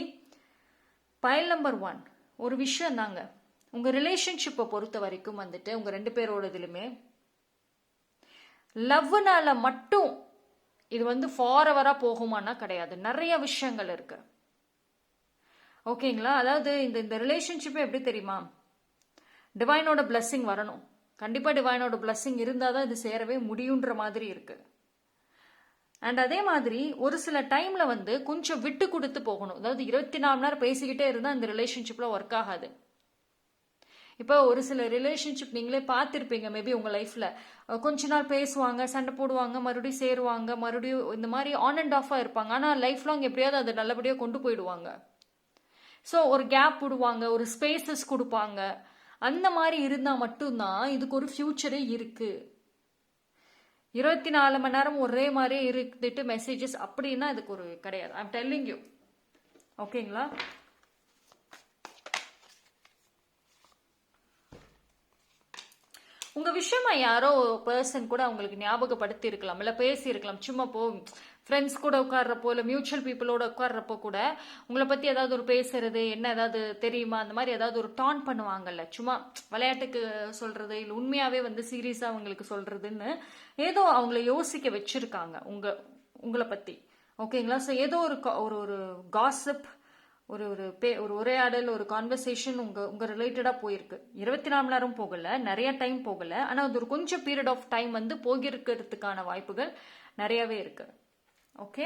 பைல் நம்பர் 1 ஒரு விஷயம் தாங்க. உங்க ரிலேஷன்ஷிப்பை பொறுத்த வரைக்கும் வந்துட்டு உங்க 2 பேரோட இதுலுமே லவ்னால மட்டும் இது வந்து ஃபாரெவரா போகுமானா கிடையாது. நிறைய விஷயங்கள் இருக்கு. ஓகேங்களா? அதாவது இந்த இந்த ரிலேஷன்ஷிப்பே எப்படி தெரியுமா, டிவைனோட பிளஸ்ஸிங் வரணும். கண்டிப்பா டிவைனோட பிளஸ்ஸிங் இருந்தாதான் இது சேரவே முடியுன்ற மாதிரி இருக்கு. அண்ட் அதே மாதிரி ஒரு சில டைம்ல வந்து கொஞ்சம் விட்டு கொடுத்து போகணும். அதாவது 24 மணி நேரம் பேசிக்கிட்டே இருந்தா இந்த ரிலேஷன்ஷிப்ல ஒர்க் ஆகாது. இப்போ ஒரு சில ரிலேஷன்ஷிப் நீங்களே பார்த்துருப்பீங்க மேபி உங்க லைஃப்ல, கொஞ்ச நாள் பேசுவாங்க, சண்டை போடுவாங்க, மறுபடியும் சேருவாங்க, மறுபடியும் இந்த மாதிரி ஆன் அண்ட் ஆஃபா இருப்பாங்க. ஆனா லைஃப் லாங் எப்படியாவது அதை நல்லபடியாக கொண்டு போயிடுவாங்க. ஸோ ஒரு கேப் விடுவாங்க, ஒரு ஸ்பேசஸ் கொடுப்பாங்க. அந்த மாதிரி இருந்தா மட்டும்தான் இதுக்கு ஒரு ஃபியூச்சரே இருக்கு. 24 மணி நேரம் ஒரே மாதிரியே இருந்துட்டு மெசேஜஸ் அப்படின்னா இதுக்கு ஒரு கிடையாது. I'm telling you. ஓகேங்களா? உங்க விஷயமா யாரோ பர்சன் கூட உங்களுக்கு ஞாபகப்படுத்தி இருக்கலாம், இல்ல பேசி இருக்கலாம். சும்மா ஃப்ரெண்ட்ஸ் கூட உட்கார்றப்போ இல்ல மியூச்சுவல் பீப்புளோட உட்கார்றப்போ கூட உங்களை பத்தி ஏதாவது ஒரு பேசுறது, என்ன ஏதாவது தெரியுமா, அந்த மாதிரி ஏதாவது ஒரு டான் பண்ணுவாங்கல்ல, சும்மா விளையாட்டுக்கு சொல்றது இல்ல உண்மையாவே வந்து சீரியஸா அவங்களுக்கு சொல்றதுன்னு ஏதோ அவங்கள யோசிக்க வச்சிருக்காங்க உங்களை பத்தி. ஓகேங்களா? ஸோ ஏதோ ஒரு ஒரு காசிப், ஒரு ஒரு ஒரு உரையாடல், ஒரு கான்வர்சேஷன் உங்க ரிலேட்டடா போயிருக்கு. 24 மணி நேரம் போகல, நிறைய டைம் போகல. ஆனா அது ஒரு கொஞ்சம் பீரியட் ஆஃப் டைம் வந்து போகிருக்கிறதுக்கான வாய்ப்புகள் நிறையவே இருக்கு. ஓகே?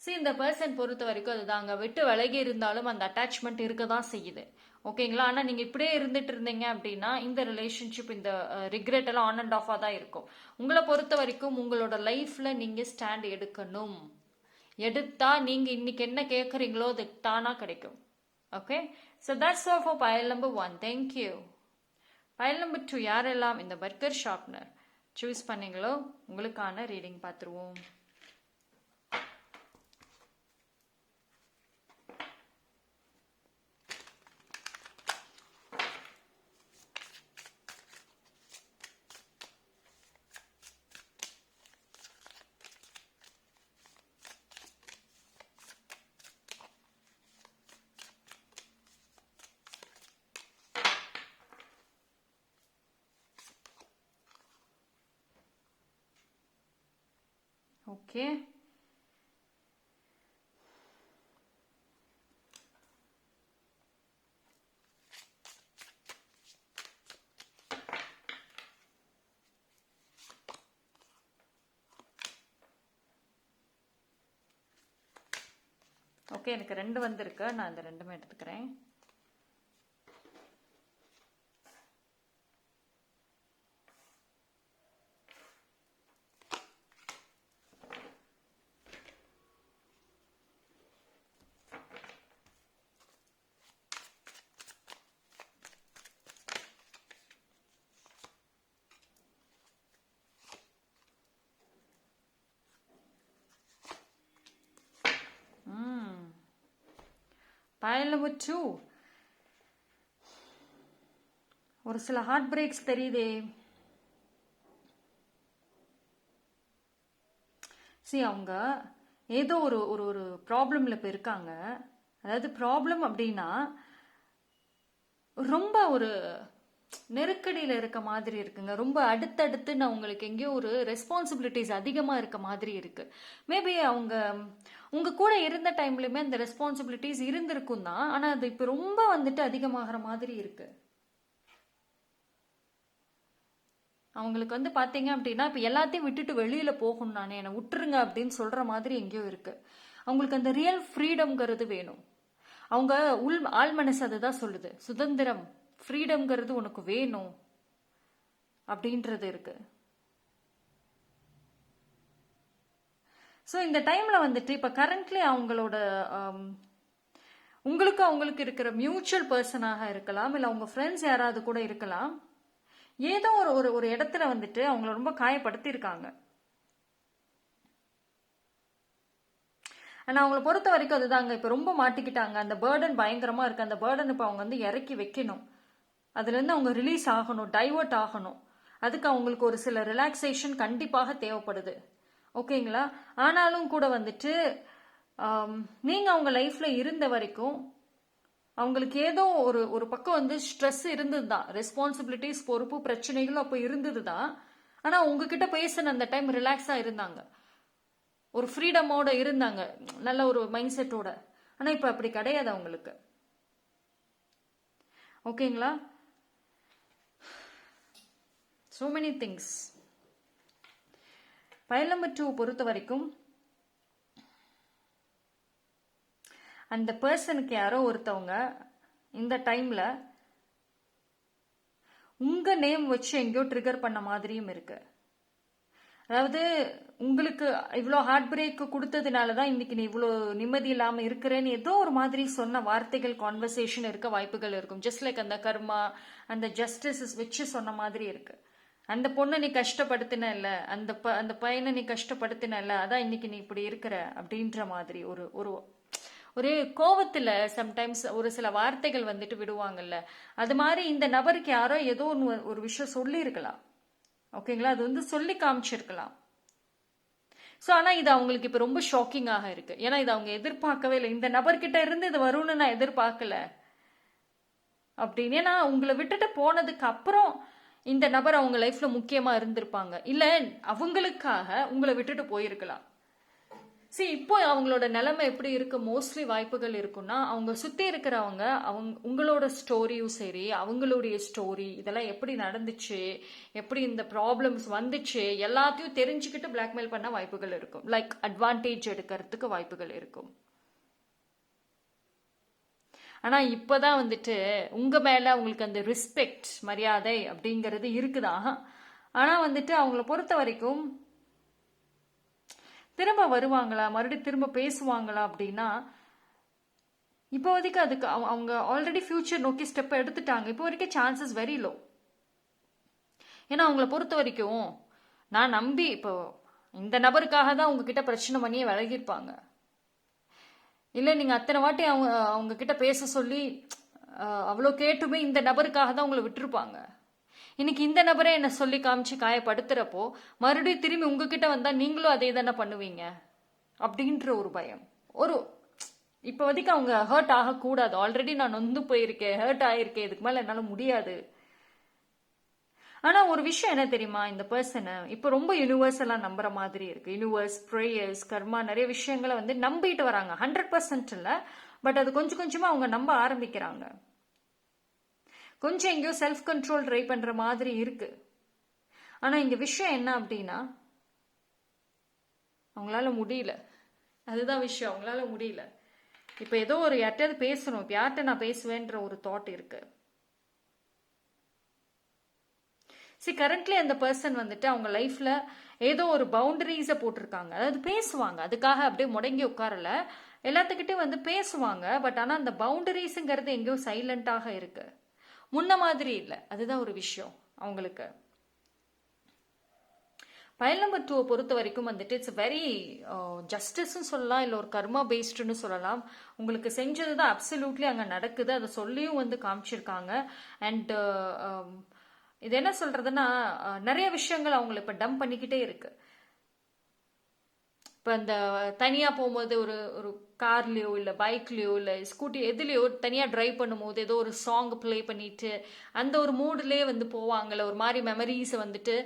சரி, இந்த பர்சன் பொறுத்த வரைக்கும் அதுதாங்க, விட்டு விலகி இருந்தாலும் அந்த அட்டாச்மெண்ட் இருக்க தான் செய்யுது. ஓகேங்களா? ஆனா நீங்க இப்படியே இருந்துட்டு இருந்தீங்க அப்படின்னா இந்த ரிலேஷன்ஷிப், இந்த ரிக்ரெட் எல்லாம் ஆன் அண்ட் ஆஃபா தான் இருக்கும். உங்களை பொறுத்த வரைக்கும் உங்களோட லைஃப்ல நீங்க ஸ்டாண்ட் எடுக்கணும். எடுத்தா நீங்க இன்னைக்கு என்ன கேட்குறீங்களோ அது தானா கிடைக்கும். Okay? So that's all for file number 1. Thank you. File number 2 யாரெல்லாம் இந்த பர்கர் ஷார்ப்னர் சூஸ் பண்ணீங்களோ உங்களுக்கான ரீடிங் பார்த்துருவோம். ஓகே. ஓகே, எனக்கு 2 வந்திருக்கு. நான் இந்த 2மே எடுத்துக்கிறேன். Pile number 2. ஒரு சில ஹார்ட் பிரேக்ஸ் தெரியுதே. அவங்க ஏதோ ஒரு ஒரு ஒரு ப்ராப்ளம்ல இப்போ இருக்காங்க. அதாவது ப்ராப்ளம் அப்படின்னா ரொம்ப ஒரு நெருக்கடியில் இருக்க மாதிரி இருக்குங்க. ரொம்ப அடுத்தடுத்து நான் உங்களுக்கு எங்கேயோ ஒரு ரெஸ்பான்சிபிலிட்டிஸ் அதிகமாக இருக்க மாதிரி இருக்கு. மேபி அவங்க உங்க கூட இருந்த டைம்லயுமே அந்த ரெஸ்பான்சிபிலிட்டிஸ் இருந்திருக்கும் தான். ஆனால் அது இப்போ ரொம்ப வந்துட்டு அதிகமாகிற மாதிரி இருக்கு. அவங்களுக்கு வந்து பார்த்தீங்க அப்படின்னா இப்போ எல்லாத்தையும் விட்டுட்டு வெளியில போகணும், நானே என்னை விட்டுருங்க அப்படின்னு சொல்ற மாதிரி எங்கேயோ இருக்கு. அவங்களுக்கு அந்த ரியல் ஃப்ரீடம்ங்கிறது வேணும். அவங்க ஆள் மனசு அதுதான் சொல்லுது, சுதந்திரம், ஃப்ரீடம்ங்கிறது உனக்கு வேணும் அப்படின்றது இருக்கு. ஸோ இந்த டைம்ல வந்துட்டு இப்போ கரண்ட்லி அவங்களோட அவங்களுக்கு இருக்கிற மியூச்சுவல் பர்சனாக இருக்கலாம், இல்லை அவங்க ஃப்ரெண்ட்ஸ் யாராவது கூட இருக்கலாம். ஏதோ ஒரு ஒரு இடத்துல வந்துட்டு அவங்கள ரொம்ப காயப்படுத்தி இருக்காங்க. ஆனால் அவங்கள பொறுத்த வரைக்கும் அதுதாங்க, இப்போ ரொம்ப மாட்டிக்கிட்டாங்க. அந்த பேர்டன் பயங்கரமா இருக்கு. அந்த பேர்டன் இப்போ அவங்க வந்து இறக்கி வைக்கணும். அதுலேருந்து அவங்க ரிலீஸ் ஆகணும், டைவர்ட் ஆகணும். அதுக்கு அவங்களுக்கு ஒரு சில ரிலாக்ஸேஷன் கண்டிப்பாக தேவைப்படுது. ஓகேங்களா? ஆனாலும் கூட வந்துட்டு நீங்கள் அவங்க லைஃப்பில் இருந்த வரைக்கும் அவங்களுக்கு ஏதோ ஒரு ஒரு பக்கம் வந்து ஸ்ட்ரெஸ் இருந்தது தான், ரெஸ்பான்சிபிலிட்டிஸ், பொறுப்பு, பிரச்சனைகளும் அப்போ இருந்தது தான். ஆனால் உங்ககிட்ட பேசின அந்த டைம் ரிலாக்ஸாக இருந்தாங்க, ஒரு ஃப்ரீடமோட இருந்தாங்க, நல்ல ஒரு மைண்ட் செட்டோட. ஆனால் இப்போ அப்படி கிடையாது அவங்களுக்கு. ஓகேங்களா? so many things. Pile number 2 பொறுத்த வரைக்கும் அந்த பர்சனுக்கு யாரோ ஒருத்தவங்க இந்த டைம்ல உங்க நேம் வச்சு எங்கேயோ ட்ரிகர் பண்ண மாதிரியும் இருக்கு. அதாவது உங்களுக்கு இவ்வளோ ஹார்ட் பிரேக் கொடுத்ததுனால தான் இன்னைக்கு நீ இவ்வளோ நிம்மதி இல்லாமல் இருக்கிறேன்னு ஏதோ ஒரு மாதிரி சொன்ன வார்த்தைகள், கான்வர்சேஷன் இருக்க வாய்ப்புகள் இருக்கும். ஜஸ்ட் லைக் அந்த கர்மா, அந்த ஜஸ்டிஸ் வச்சு சொன்ன மாதிரி இருக்கு. அந்த பொண்ணை நீ கஷ்டப்படுத்தின இல்ல, அந்த பையனை நீ கஷ்டப்படுத்தின இல்ல, அதான் இன்னைக்கு நீ இப்படி இருக்கிற அப்படின்ற மாதிரி ஒரு ஒரு ஒரு கோவத்துல சம்டைம்ஸ் ஒரு சில வார்த்தைகள் வந்துட்டு விடுவாங்கல்ல, அது மாதிரி இந்த நபருக்கு யாரோ ஏதோ ஒரு விஷயம் சொல்லி இருக்கலாம். ஓகேங்களா? அது வந்து சொல்லி காமிச்சிருக்கலாம். ஸோ ஆனால் இது அவங்களுக்கு இப்போ ரொம்ப ஷாக்கிங்காக இருக்கு. ஏன்னா இது அவங்க எதிர்பார்க்கவே இல்லை. இந்த நபர்கிட்ட இருந்து இது வரும்னு நான் எதிர்பார்க்கல அப்படின்னு. ஏன்னா உங்களை விட்டுட்டு போனதுக்கு அப்புறம் இந்த நபர் அவங்க லைஃப்ல முக்கியமா இருந்திருப்பாங்க, இல்லை அவங்களுக்காக உங்களை விட்டுட்டு போயிருக்கலாம். இப்போ அவங்களோட நிலைமை எப்படி இருக்கு? மோஸ்ட்லி வாய்ப்புகள் இருக்குன்னா அவங்க சுத்தி இருக்கிறவங்க உங்களோட ஸ்டோரியும் சரி, அவங்களுடைய ஸ்டோரி, இதெல்லாம் எப்படி நடந்துச்சு, எப்படி இந்த ப்ராப்ளம்ஸ் வந்துச்சு, எல்லாத்தையும் தெரிஞ்சுக்கிட்டு பிளாக்மெயில் பண்ண வாய்ப்புகள் இருக்கும். லைக் அட்வான்டேஜ் எடுக்கிறதுக்கு வாய்ப்புகள் இருக்கும். ஆனா இப்பதான் வந்துட்டு உங்க மேல அவங்களுக்கு அந்த ரெஸ்பெக்ட், மரியாதை அப்படிங்கிறது இருக்குதான். ஆனா வந்துட்டு அவங்கள பொறுத்த வரைக்கும் திரும்ப வருவாங்களா, மறுபடியும் திரும்ப பேசுவாங்களா அப்படின்னா இப்போதைக்கு அதுக்கு அவங்க ஆல்ரெடி ஃபியூச்சர் நோக்கி ஸ்டெப் எடுத்துட்டாங்க. இப்போ வரைக்கும் சான்சஸ் வெரி லோ. ஏன்னா அவங்கள பொறுத்த வரைக்கும் நான் நம்பி இப்போ இந்த நபருக்காக தான் உங்ககிட்ட பிரச்சனை பண்ணியே விலகிருப்பாங்க. இல்லை நீங்கள் அத்தனை வாட்டி அவங்க கிட்ட பேச சொல்லி அவ்வளோ கேட்டுமே இந்த நபருக்காக தான் உங்களை விட்டுருப்பாங்க. இன்னைக்கு இந்த நபரே என்ன சொல்லி காமிச்சு காயப்படுத்துறப்போ மறுபடியும் திரும்பி உங்ககிட்ட வந்தா நீங்களும் அதே தானே பண்ணுவீங்க அப்படின்ற ஒரு பயம். ஒரு இப்போதைக்கு அவங்க ஹர்ட் ஆகக்கூடாது. ஆல்ரெடி நான் நொந்து போயிருக்கேன், ஹர்ட் ஆயிருக்கேன், இதுக்கு மேல என்னால முடியாது. ஆனா ஒரு விஷயம் என்ன தெரியுமா, இந்த பர்சனை இப்ப ரொம்ப யூனிவர்சலா நம்புற மாதிரி இருக்கு. யூனிவர்ஸ், ப்ரேயர்ஸ், கர்மா, நிறைய விஷயங்களை வந்து நம்பிட்டு வராங்க. 100% இல்ல, பட் அது கொஞ்சம் கொஞ்சமா அவங்க நம்ப ஆரம்பிக்கிறாங்க. கொஞ்சம் எங்கேயோ செல்ஃப் கண்ட்ரோல் ட்ரை பண்ற மாதிரி இருக்கு. ஆனா இங்க விஷயம் என்ன அப்படின்னா, அவங்களால முடியல. அதுதான் விஷயம், அவங்களால முடியல. இப்ப ஏதோ ஒரு யார்ட்டையாவது பேசணும், இப்ப யார்கிட்ட நான் பேசுவேன்ற ஒரு தாட் இருக்கு. கரண்ட்லி அந்த பர்சன் வந்துட்டு அவங்க லைஃப்ல ஏதோ ஒரு பவுண்டரிஸை போட்டிருக்காங்க. அதாவது பேசுவாங்க, அதுக்காக அப்படியே முடங்கி உட்காரல, எல்லாத்துக்கிட்டையும் வந்து பேசுவாங்க. பட் ஆனால் அந்த பவுண்டரிஸுங்கிறது எங்கேயோ சைலண்டாக இருக்கு, முன்ன மாதிரி இல்லை. அதுதான் ஒரு விஷயம் அவங்களுக்கு. பைல் நம்பர் 2 பொறுத்த வரைக்கும் வந்துட்டு இட்ஸ் வெரி ஜஸ்டிஸ்ன்னு சொல்லலாம், இல்லை ஒரு கர்மா பேஸ்டுன்னு சொல்லலாம். உங்களுக்கு செஞ்சது தான் அப்சல்யூட்லி அங்கே நடக்குது, அதை சொல்லியும் வந்து காமிச்சிருக்காங்க. அண்ட் இது என்ன சொல்றதுன்னா, நிறைய விஷயங்கள் அவங்களை இப்போ டம்ப் பண்ணிக்கிட்டே இருக்கு. இப்போ இந்த தனியாக போகும்போது ஒரு ஒரு கார்லேயோ இல்லை பைக்லேயோ இல்லை ஸ்கூட்டி எதுலேயோ தனியாக ட்ரைவ் பண்ணும்போது ஏதோ ஒரு சாங் ப்ளே பண்ணிட்டு அந்த ஒரு மூட்லேயே வந்து போவாங்கல்ல, ஒரு மாதிரி மெமரிஸை வந்துட்டு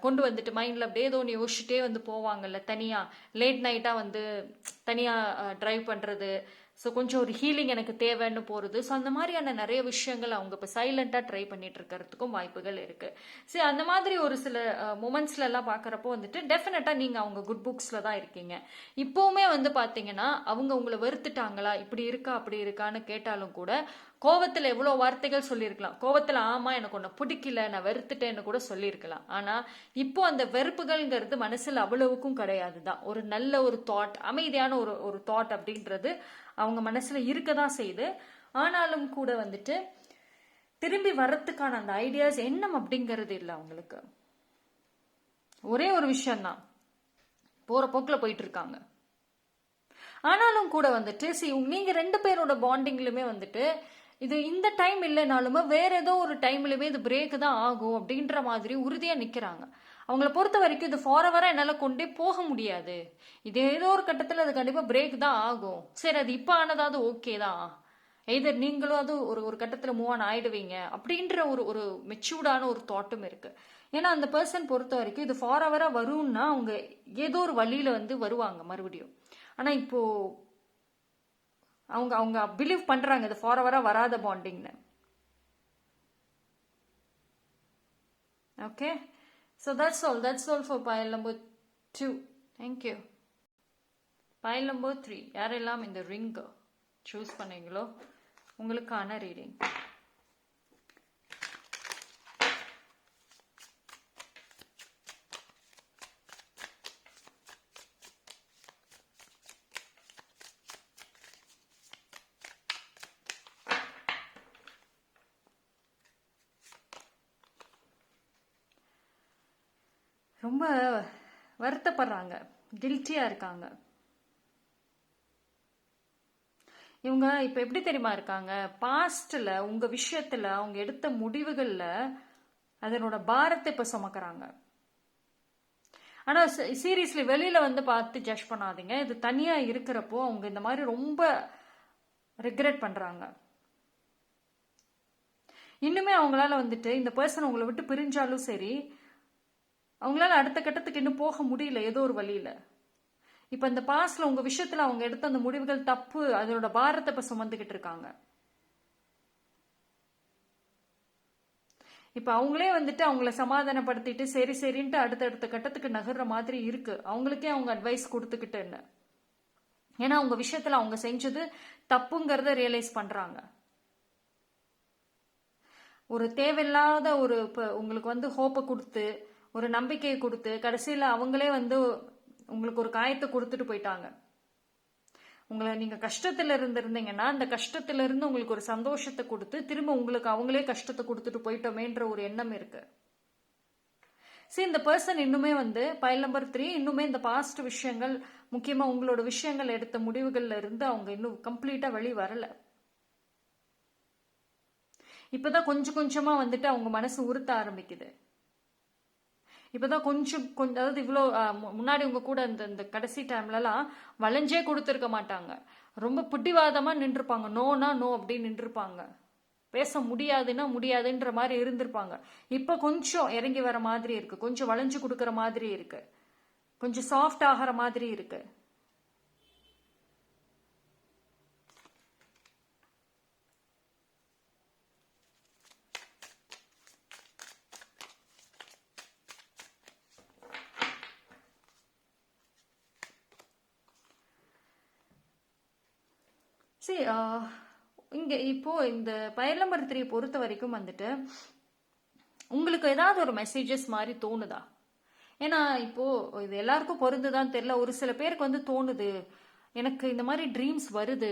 கொண்டு வந்துட்டு மைண்டில் அப்படியே ஏதோ ஒன்று யோசிச்சுட்டே வந்து போவாங்கல்ல, தனியாக லேட் நைட்டாக வந்து தனியாக ட்ரைவ் பண்ணுறது. ஸோ கொஞ்சம் ஒரு ஹீலிங் எனக்கு தேவைன்னு போகிறது. ஸோ அந்த மாதிரியான நிறைய விஷயங்கள் அவங்க இப்போ சைலண்டாக ட்ரை பண்ணிட்டு இருக்கிறதுக்கும் வாய்ப்புகள் இருக்குது. சரி, அந்த மாதிரி ஒரு சில மூமெண்ட்ஸ்ல எல்லாம் பார்க்குறப்போ வந்துட்டு டெஃபினட்டாக நீங்கள் அவங்க குட் புக்ஸில் தான் இருக்கீங்க. இப்போவுமே வந்து பார்த்தீங்கன்னா அவங்க உங்களை வெறுத்துட்டாங்களா, இப்படி இருக்கா அப்படி இருக்கான்னு கேட்டாலும் கூட கோவத்தில் எவ்வளோ வார்த்தைகள் சொல்லியிருக்கலாம். கோவத்தில் ஆமாம் எனக்கு ஒன்று பிடிக்கல, நான் வெறுத்துட்டேன்னு கூட சொல்லியிருக்கலாம். ஆனால் இப்போ அந்த வெறுப்புகள்ங்கிறது மனசில் அவ்வளவுக்கும் கிடையாது தான். ஒரு நல்ல ஒரு தாட், அமைதியான ஒரு ஒரு தாட் அப்படின்றது அவங்க மனசுல இருக்கதான் செய்யுது. ஆனாலும் கூட வந்துட்டு திரும்பி வர்றதுக்கான அந்த ஐடியாஸ் எண்ணம் அப்படிங்கிறது இல்லை அவங்களுக்கு. ஒரே ஒரு விஷயம்தான், போற போக்கில் போயிட்டு இருக்காங்க. ஆனாலும் கூட வந்துட்டு நீங்க ரெண்டு பேரோட பாண்டிங்லுமே வந்துட்டு இது இந்த டைம் இல்லைனாலுமே வேற ஏதோ ஒரு டைம்லுமே இது பிரேக் தான் ஆகும் அப்படின்ற மாதிரி உறுதியா நிக்கிறாங்க. அவங்கள பொறுத்த வரைக்கும் இது ஃபாரெவரா என்னால கொண்டே போக முடியாது, இது ஏதோ ஒரு கட்டத்தில் அது கண்டிப்பா பிரேக் தான் ஆகும். சரி, அது இப்போ ஆனதாவது ஓகே தான், எதர் நீங்களும் அது ஒரு ஒரு கட்டத்தில் மூவ் ஆன் ஆயிடுவீங்க அப்படின்ற ஒரு ஒரு மெச்சூர்டான ஒரு தாட்டும் இருக்கு. ஏன்னா அந்த பர்சன் பொறுத்த வரைக்கும் இது ஃபாரெவரா வரும்னா அவங்க ஏதோ ஒரு வழியில வந்து வருவாங்க மறுபடியும். ஆனா இப்போ அவங்க அவங்க பிலீவ் பண்றாங்க இது ஃபாரெவரா வராத பாண்டிங்னு. Okay, so that's all for pile number 2. Thank you. pile number 3, யாரெல்லாம் இந்த ரிங் சூஸ் பண்ணீங்களோ உங்களுக்கான ரீடிங். ரொம்ப வருத்தப்படுறாங்க, கில்ட்டியா இருக்காங்க. இவங்க இப்ப எப்படி தெரியுமா இருக்காங்க, பாஸ்ட்ல உங்க விஷயத்துல அவங்க எடுத்த முடிவுகள்ல அதனோட பாரத்தை இப்ப சுமக்கிறாங்க. ஆனா சீரியஸ்லி வெளியில வந்து பார்த்து ஜட்ஜ் பண்ணாதீங்க, இது தனியா இருக்கிறப்போ அவங்க இந்த மாதிரி ரொம்ப ரிக்ரெட் பண்றாங்க. இன்னுமே அவங்களால வந்துட்டு இந்த பர்சன் உங்களை விட்டு பிரிஞ்சாலும் சரி அவங்களால அடுத்த கட்டத்துக்கு இன்னும் போக முடியல ஏதோ ஒரு வழியில. இப்ப இந்த பாஸ்ட்ல உங்க விஷயத்துல அவங்க எடுத்த அந்த முடிவுகள் தப்பு, அதோட பாரத்தை இப்ப சுமந்துகிட்டு இருக்காங்க. இப்ப அவங்களே வந்துட்டு அவங்கள சமாதானப்படுத்திட்டு சரி சரின்ட்டு அடுத்தடுத்த கட்டத்துக்கு நகர்ற மாதிரி இருக்கு. அவங்களுக்கே அவங்க அட்வைஸ் கொடுத்துக்கிட்டு என்ன, ஏன்னா அவங்க விஷயத்துல அவங்க செஞ்சது தப்புங்கிறத ரியலைஸ் பண்றாங்க. ஒரு தேவையில்லாத ஒரு உங்களுக்கு வந்து ஹோப்பை கொடுத்து ஒரு நம்பிக்கையை கொடுத்து கடைசியில் அவங்களே வந்து உங்களுக்கு ஒரு காயத்தை கொடுத்துட்டு போயிட்டாங்க. உங்களை நீங்க கஷ்டத்துல இருந்தீங்கன்னா அந்த கஷ்டத்துல இருந்து உங்களுக்கு ஒரு சந்தோஷத்தை கொடுத்து திரும்ப உங்களுக்கு அவங்களே கஷ்டத்தை கொடுத்துட்டு போயிட்டோமேன்ற ஒரு எண்ணம் இருக்கு. சரி, இந்த பர்சன் இன்னுமே வந்து பைல் நம்பர் 3 இன்னுமே இந்த பாஸ்ட் விஷயங்கள், முக்கியமா உங்களோட விஷயங்கள் எடுத்த முடிவுகள்ல இருந்து அவங்க இன்னும் கம்ப்ளீட்டா வெளியே வரல. இப்பதான் கொஞ்சம் கொஞ்சமா வந்துட்டு அவங்க மனசு உறுத்த ஆரம்பிக்குது. இப்பதான் கொஞ்சம் கொஞ்சம், அதாவது இவ்வளோ முன்னாடி உங்க கூட இந்த கடைசி டைம்லலாம் வளைஞ்சே கொடுத்துருக்க மாட்டாங்க, ரொம்ப பிடிவாதமா நின்றுப்பாங்க, நோனா நோ அப்படின்னு நின்றுப்பாங்க. பேச முடியாதுன்னா முடியாதுன்ற மாதிரி இருந்திருப்பாங்க. இப்ப கொஞ்சம் இறங்கி வர மாதிரி இருக்கு, கொஞ்சம் வளைஞ்சு கொடுக்கற மாதிரி இருக்கு, கொஞ்சம் சாஃப்ட் ஆகிற மாதிரி இருக்கு. சரி, இங்க இப்போ இந்த பயல் நம்பர் 3 பொறுத்த வரைக்கும் வந்துட்டு உங்களுக்கு ஏதாவது ஒரு மெசேஜஸ் மாதிரி தோணுதா? ஏன்னா இப்போ இது எல்லாருக்கும் பொருந்துதான் தெரியல, ஒரு சில பேருக்கு வந்து தோணுது, எனக்கு இந்த மாதிரி ட்ரீம்ஸ் வருது,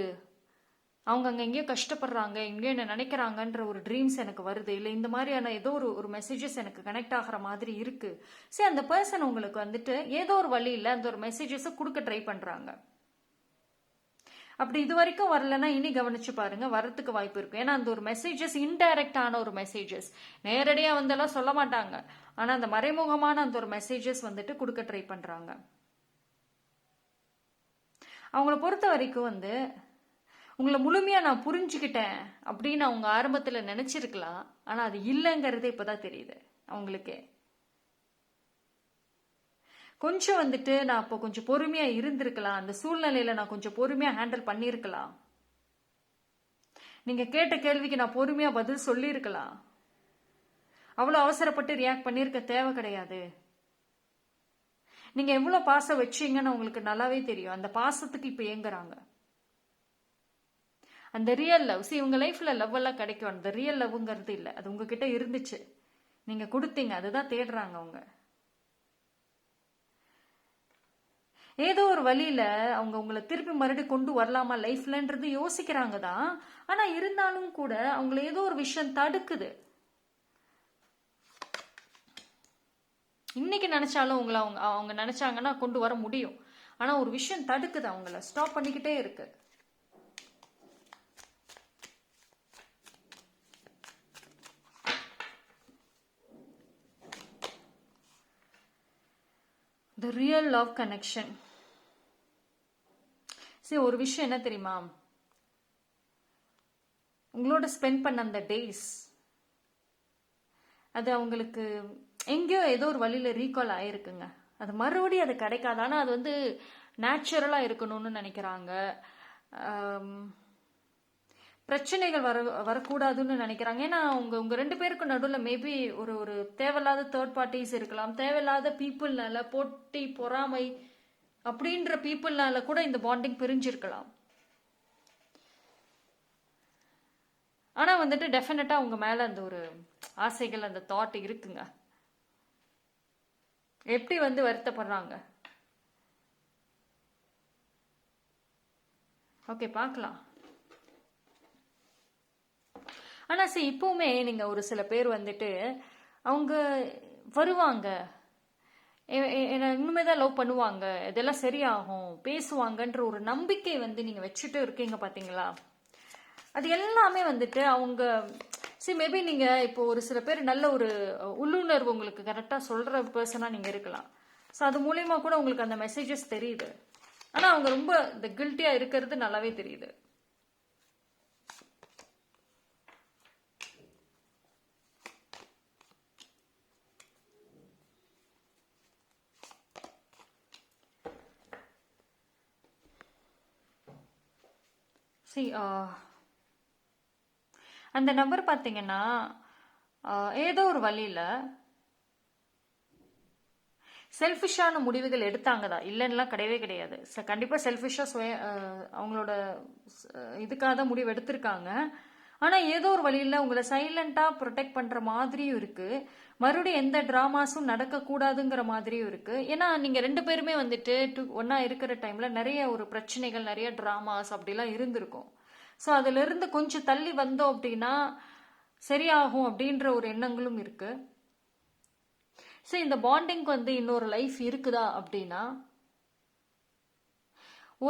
அவங்க அங்கே எங்கேயோ கஷ்டப்படுறாங்க, எங்கேயோ என்ன நினைக்கிறாங்கன்ற ஒரு ட்ரீம்ஸ் எனக்கு வருது, இல்லை இந்த மாதிரியான ஏதோ ஒரு மெசேஜஸ் எனக்கு கனெக்ட் ஆகிற மாதிரி இருக்கு. சரி, அந்த பர்சன் உங்களுக்கு வந்துட்டு ஏதோ ஒரு வழியில் அந்த ஒரு மெசேஜஸை கொடுக்க ட்ரை பண்ணுறாங்க. அப்படி இது வரைக்கும் வரலன்னா இனி கவனிச்சு பாருங்க, வரத்துக்கு வாய்ப்பு இருக்கு. ஏன்னா அந்த ஒரு மெசேஜஸ் இன்டைரக்டான ஒரு மெசேஜஸ், நேரடியாக வந்தெல்லாம் சொல்ல மாட்டாங்க, ஆனால் அந்த மறைமுகமான அந்த ஒரு மெசேஜஸ் வந்துட்டு கொடுக்க ட்ரை பண்றாங்க. அவங்கள பொறுத்த வரைக்கும் வந்து உங்களை முழுமையா நான் புரிஞ்சுக்கிட்டேன் அப்படின்னு அவங்க ஆரம்பத்தில் நினைச்சிருக்கலாம், ஆனா அது இல்லைங்கிறது இப்பதான் தெரியுது அவங்களுக்கே. கொஞ்சம் வந்துட்டு நான் அப்போ கொஞ்சம் பொறுமையா இருந்திருக்கலாம், அந்த சூழ்நிலையில நான் கொஞ்சம் பொறுமையா ஹேண்டில் பண்ணியிருக்கலாம், நீங்க கேட்ட கேள்விக்கு நான் பொறுமையா பதில் சொல்லியிருக்கலாம், அவ்வளோ அவசரப்பட்டு ரியாக்ட் பண்ணியிருக்க தேவை கிடையாது. நீங்க எவ்வளவு பாசம் வச்சீங்கன்னு உங்களுக்கு நல்லாவே தெரியும். அந்த பாசத்துக்கு இப்ப ஏங்குறாங்க. அந்த ரியல் லவ், இவங்க லைஃப்ல லவ் எல்லாம் கிடைக்கும், அந்த ரியல் லவ்ங்கிறது இல்லை, அது உங்ககிட்ட இருந்துச்சு, நீங்க கொடுத்தீங்க, அதுதான் தேடுறாங்க அவங்க. ஏதோ ஒரு வழியில அவங்க உங்களை திருப்பி மறுபடியும் கொண்டு வரலாமா லைஃப்லன்றது யோசிக்கிறாங்க தான். ஆனா இருந்தாலும் கூட அவங்களை ஏதோ ஒரு விஷயம் தடுக்குது. இன்னைக்கு நினைச்சாலும் உங்களை அவங்க நினைச்சாங்கன்னா கொண்டு வர முடியும், ஆனா ஒரு விஷயம் தடுக்குது, அவங்கள ஸ்டாப் பண்ணிக்கிட்டே இருக்கு. The real love connection. சரி, ஒரு விஷயம் என்ன தெரியுமா, உங்களோட ஸ்பெண்ட் பண்ண அந்த டேஸ் அது அவங்களுக்கு எங்கேயோ ஏதோ ஒரு வழியில ரீகால் ஆயிருக்குங்க. அது மறுபடியும் அது கிடைக்காது. ஆனால் அது வந்து நேச்சுரலா இருக்கணும்னு நினைக்கிறாங்க. பிரச்சனைகள் வரக்கூடாதுன்னு நினைக்கிறாங்க. ஏன்னா உங்க ரெண்டு பேருக்கும் நடுவில் மேபி ஒரு தேவையில்லாத தேர்ட் பார்ட்டிஸ் இருக்கலாம், தேவையில்லாத பீப்புள்னால, போட்டி பொறாமை அப்படின்ற பீப்புள்னால கூட இந்த பாண்டிங் பிரிஞ்சிருக்கலாம். ஆனா வந்துட்டு டெஃபினட்டா உங்க மேல அந்த ஒரு ஆசைகள், அந்த தாட் இருக்குங்க. எப்படி வந்து வருத்தப்படுறாங்க, ஓகே பார்க்கலாம். ஆனா சரி, இப்பவுமே நீங்க ஒரு சில பேர் வந்துட்டு அவங்க வருவாங்க, இன்னுமே தான் லவ் பண்ணுவாங்க, இதெல்லாம் சரியாகும், பேசுவாங்கன்ற ஒரு நம்பிக்கை வந்து நீங்க வச்சுட்டு இருக்கீங்க பாத்தீங்களா. அது எல்லாமே வந்துட்டு அவங்க மேபி நீங்க இப்போ ஒரு சில பேர் நல்ல ஒரு உள்ளுணர்வு உங்களுக்கு கரெக்டா சொல்ற பர்சனா நீங்க இருக்கலாம். ஸோ அது மூலியமா கூட உங்களுக்கு அந்த மெசேஜஸ் தெரியுது. ஆனா அவங்க ரொம்ப இந்த கில்ட்டியா இருக்கிறது நல்லாவே தெரியுது. அந்த நம்பர் பார்த்தீங்கன்னா ஏதோ ஒரு வழியில் செல்ஃபிஷான முடிவுகள் எடுத்தாங்கதான், இல்லைன்னுலாம் கிடையவே கிடையாது. கண்டிப்பாக செல்ஃபிஷாக அவங்களோட இதுக்காக தான் முடிவு எடுத்திருக்காங்க. ஆனால் ஏதோ ஒரு வழியில் உங்களை சைலண்டாக ப்ரொடெக்ட் பண்ணுற மாதிரியும் இருக்குது, மறுபடியும் எந்த ட்ராமாஸும் நடக்கக்கூடாதுங்கிற மாதிரியும் இருக்குது. ஏன்னா நீங்கள் ரெண்டு பேருமே வந்துட்டு ஒன்றா இருக்கிற டைமில் நிறைய ஒரு பிரச்சனைகள், நிறைய ட்ராமாஸ் அப்படிலாம் இருந்திருக்கும். ஸோ அதிலிருந்து கொஞ்சம் தள்ளி வந்தோம் அப்படின்னா சரியாகும் அப்படின்ற ஒரு எண்ணங்களும் இருக்கு. ஸோ இந்த பாண்டிங்க்கு வந்து இன்னொரு லைஃப் இருக்குதா அப்படின்னா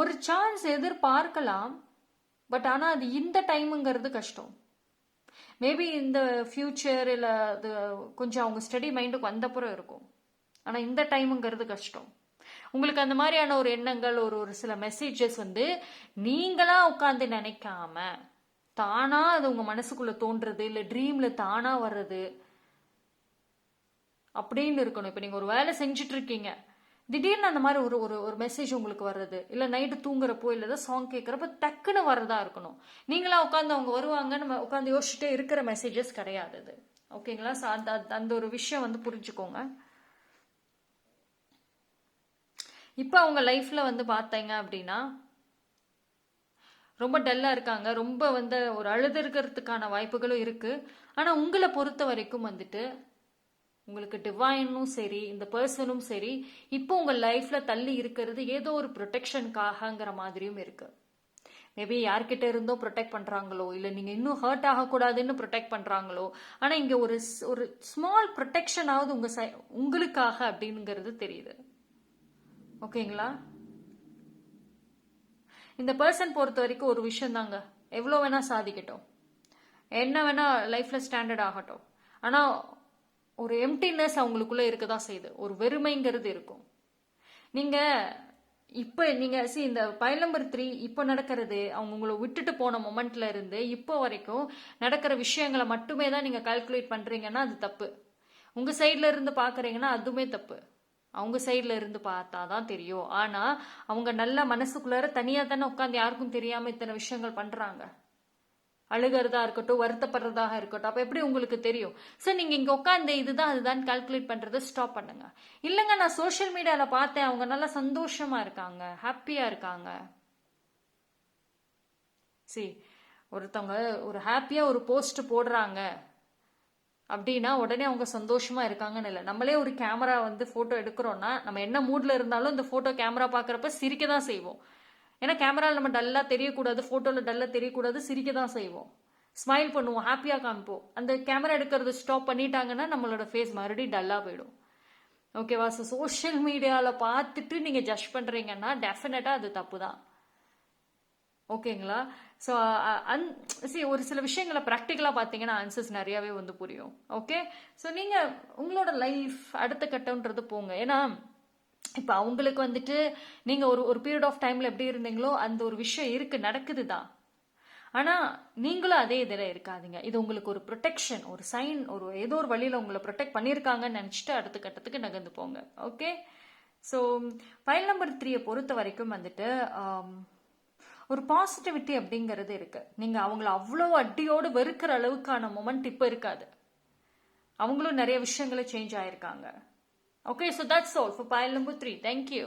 ஒரு சான்ஸ் எதிர்பார்க்கலாம். பட் ஆனால் அது இந்த டைமுங்கிறது கஷ்டம். மேபி இந்த ஃபியூச்சர் இல்லை அது கொஞ்சம் அவங்க ஸ்டடி மைண்டுக்கு வந்தப்புறம் இருக்கும். ஆனால் இந்த டைமுங்கிறது கஷ்டம். உங்களுக்கு அந்த மாதிரியான ஒரு எண்ணங்கள், ஒரு சில மெசேஜஸ் வந்து நீங்களா உட்காந்து நினைக்காம தானா அது உங்க மனசுக்குள்ள தோன்றது, இல்ல ட்ரீம்ல தானா வர்றது அப்படின்னு இருக்கணும். இப்ப நீங்க ஒரு வேலை செஞ்சுட்டு இருக்கீங்க, திடீர்னு அந்த மாதிரி ஒரு ஒரு ஒரு மெசேஜ் உங்களுக்கு வர்றது, இல்ல நைட்டு தூங்குறப்போ இல்ல ஏதாவது சாங் கேட்கறப்ப டக்குன்னு வர்றதா இருக்கணும். நீங்களா உட்காந்து அவங்க வருவாங்க நம்ம உட்காந்து யோசிச்சுட்டே இருக்கிற மெசேஜஸ் கிடையாது அது. ஓகேங்களா? அந்த அந்த ஒரு விஷயம் வந்து புரிஞ்சுக்கோங்க. இப்ப அவங்க லைஃப்ல வந்து பார்த்தீங்க அப்படின்னா ரொம்ப டல்லா இருக்காங்க, ரொம்ப வந்து ஒரு அழுதுறதுக்கான வாய்ப்புகளும் இருக்கு. ஆனா உங்களை பொறுத்த வரைக்கும் வந்துட்டு உங்களுக்கு டிவைனும் சரி இந்த பர்சனும் சரி இப்போ உங்க லைஃப்ல தள்ளி இருக்கிறது ஏதோ ஒரு ப்ரொடெக்ஷனுக்காகங்கிற மாதிரியும் இருக்கு. மேபி யார்கிட்ட இருந்தோ ப்ரொடெக்ட் பண்றாங்களோ, இல்ல நீங்க இன்னும் ஹர்ட் ஆகக்கூடாதுன்னு ப்ரொடெக்ட் பண்றாங்களோ, ஆனா இங்க ஒரு ஒரு ஸ்மால் ப்ரொடெக்ஷனாவது உங்களுக்காக அப்படிங்கிறது தெரியுது. ஓகேங்களா? இந்த பர்சன் பொறுத்த வரைக்கும் ஒரு விஷயம் தாங்க, எவ்வளோ வேணா சாதிக்கட்டும், என்ன வேணா லைஃப்ல ஸ்டாண்டர்ட் ஆகட்டும், ஆனா ஒரு எம்டினஸ் அவங்களுக்குள்ள இருக்கதான் செய்யுது, ஒரு வெறுமைங்கிறது இருக்கும். நீங்க இப்ப நீங்க இந்த பைல் நம்பர் 3 இப்ப நடக்கிறது, அவங்க உங்களை விட்டுட்டு போன மொமெண்ட்ல இருந்து இப்போ வரைக்கும் நடக்கிற விஷயங்களை மட்டுமே தான் நீங்க கால்குலேட் பண்றீங்கன்னா அது தப்பு. உங்க சைட்ல இருந்து பாக்குறீங்கன்னா அதுவுமே தப்பு. அவங்க சைட்ல இருந்து பார்த்தாதான் தெரியும். ஆனா அவங்க நல்ல மனசுக்குள்ளார தனியா தானே உட்காந்து யாருக்கும் தெரியாம இத்தனை விஷயங்கள் பண்றாங்க. அழுகிறதா இருக்கட்டும், வருத்தப்படுறதாக இருக்கட்டும், அப்ப எப்படி உங்களுக்கு தெரியும்? சார் நீங்க இங்க உட்காந்து இதுதான் அதுதான் கால்குலேட் பண்றதை ஸ்டாப் பண்ணுங்க. இல்லைங்க நான் சோசியல் மீடியால பார்த்தேன், அவங்க நல்லா சந்தோஷமா இருக்காங்க, ஹாப்பியா இருக்காங்க. ஒருத்தவங்க ஒரு ஹாப்பியா ஒரு போஸ்ட் போடுறாங்க அப்படின்னா உடனே அவங்க சந்தோஷமா இருக்காங்கன்னு இல்லை. நம்மளே ஒரு கேமரா வந்து போட்டோ எடுக்கிறோம்னா நம்ம என்ன மூட்ல இருந்தாலும் இந்த போட்டோ கேமரா பாக்குறப்ப சிரிக்க தான் செய்வோம். ஏன்னா கேமரால நம்ம டல்லா தெரியக்கூடாது, போட்டோல டல்லா தெரியக்கூடாது, சிரிக்க தான் செய்வோம், ஸ்மைல் பண்ணுவோம், ஹாப்பியா காமிப்போம். அந்த கேமரா எடுக்கிறது ஸ்டாப் பண்ணிட்டாங்கன்னா நம்மளோட ஃபேஸ் மறுபடியும் டல்லா போயிடும். ஓகேவா? சோஷியல் மீடியால பார்த்துட்டு நீங்க ஜட்ஜ் பண்றீங்கன்னா டெஃபினட்டா அது தப்பு தான். ஓகேங்களா? ஸோ ஒரு சில விஷயங்களை ப்ராக்டிக்கலாக பார்த்தீங்கன்னா ஆன்சர்ஸ் நிறையாவே வந்து புரியும். ஓகே, ஸோ நீங்கள் உங்களோட லைஃப் அடுத்த கட்டம்ன்றது போங்க. ஏன்னா இப்போ அவங்களுக்கு வந்துட்டு நீங்கள் ஒரு ஒரு பீரியட் ஆஃப் டைமில் எப்படி இருந்தீங்களோ அந்த ஒரு விஷயம் இருக்கு, நடக்குது தான். ஆனால் நீங்களும் அதே இதில் இருக்காதீங்க. இது உங்களுக்கு ஒரு ப்ரொடெக்ஷன், ஒரு சைன், ஒரு ஏதோ ஒரு வழியில் உங்களை ப்ரொடெக்ட் பண்ணியிருக்காங்கன்னு நினச்சிட்டு அடுத்த கட்டத்துக்கு நகர்ந்து போங்க. ஓகே, ஸோ ஃபைல் நம்பர் 3 பொறுத்த வரைக்கும் வந்துட்டு ஒரு பாசிட்டிவிட்டி அப்படிங்கிறது இருக்கு. நீங்க அவங்கள அவ்வளோ அடியோடு வெறுக்கிற அளவுக்கான மொமெண்ட் இப்போ இருக்காது. அவங்களும் நிறைய விஷயங்களை சேஞ்ச் ஆயிருக்காங்க. Okay, so that's all for file number 3. Thank you.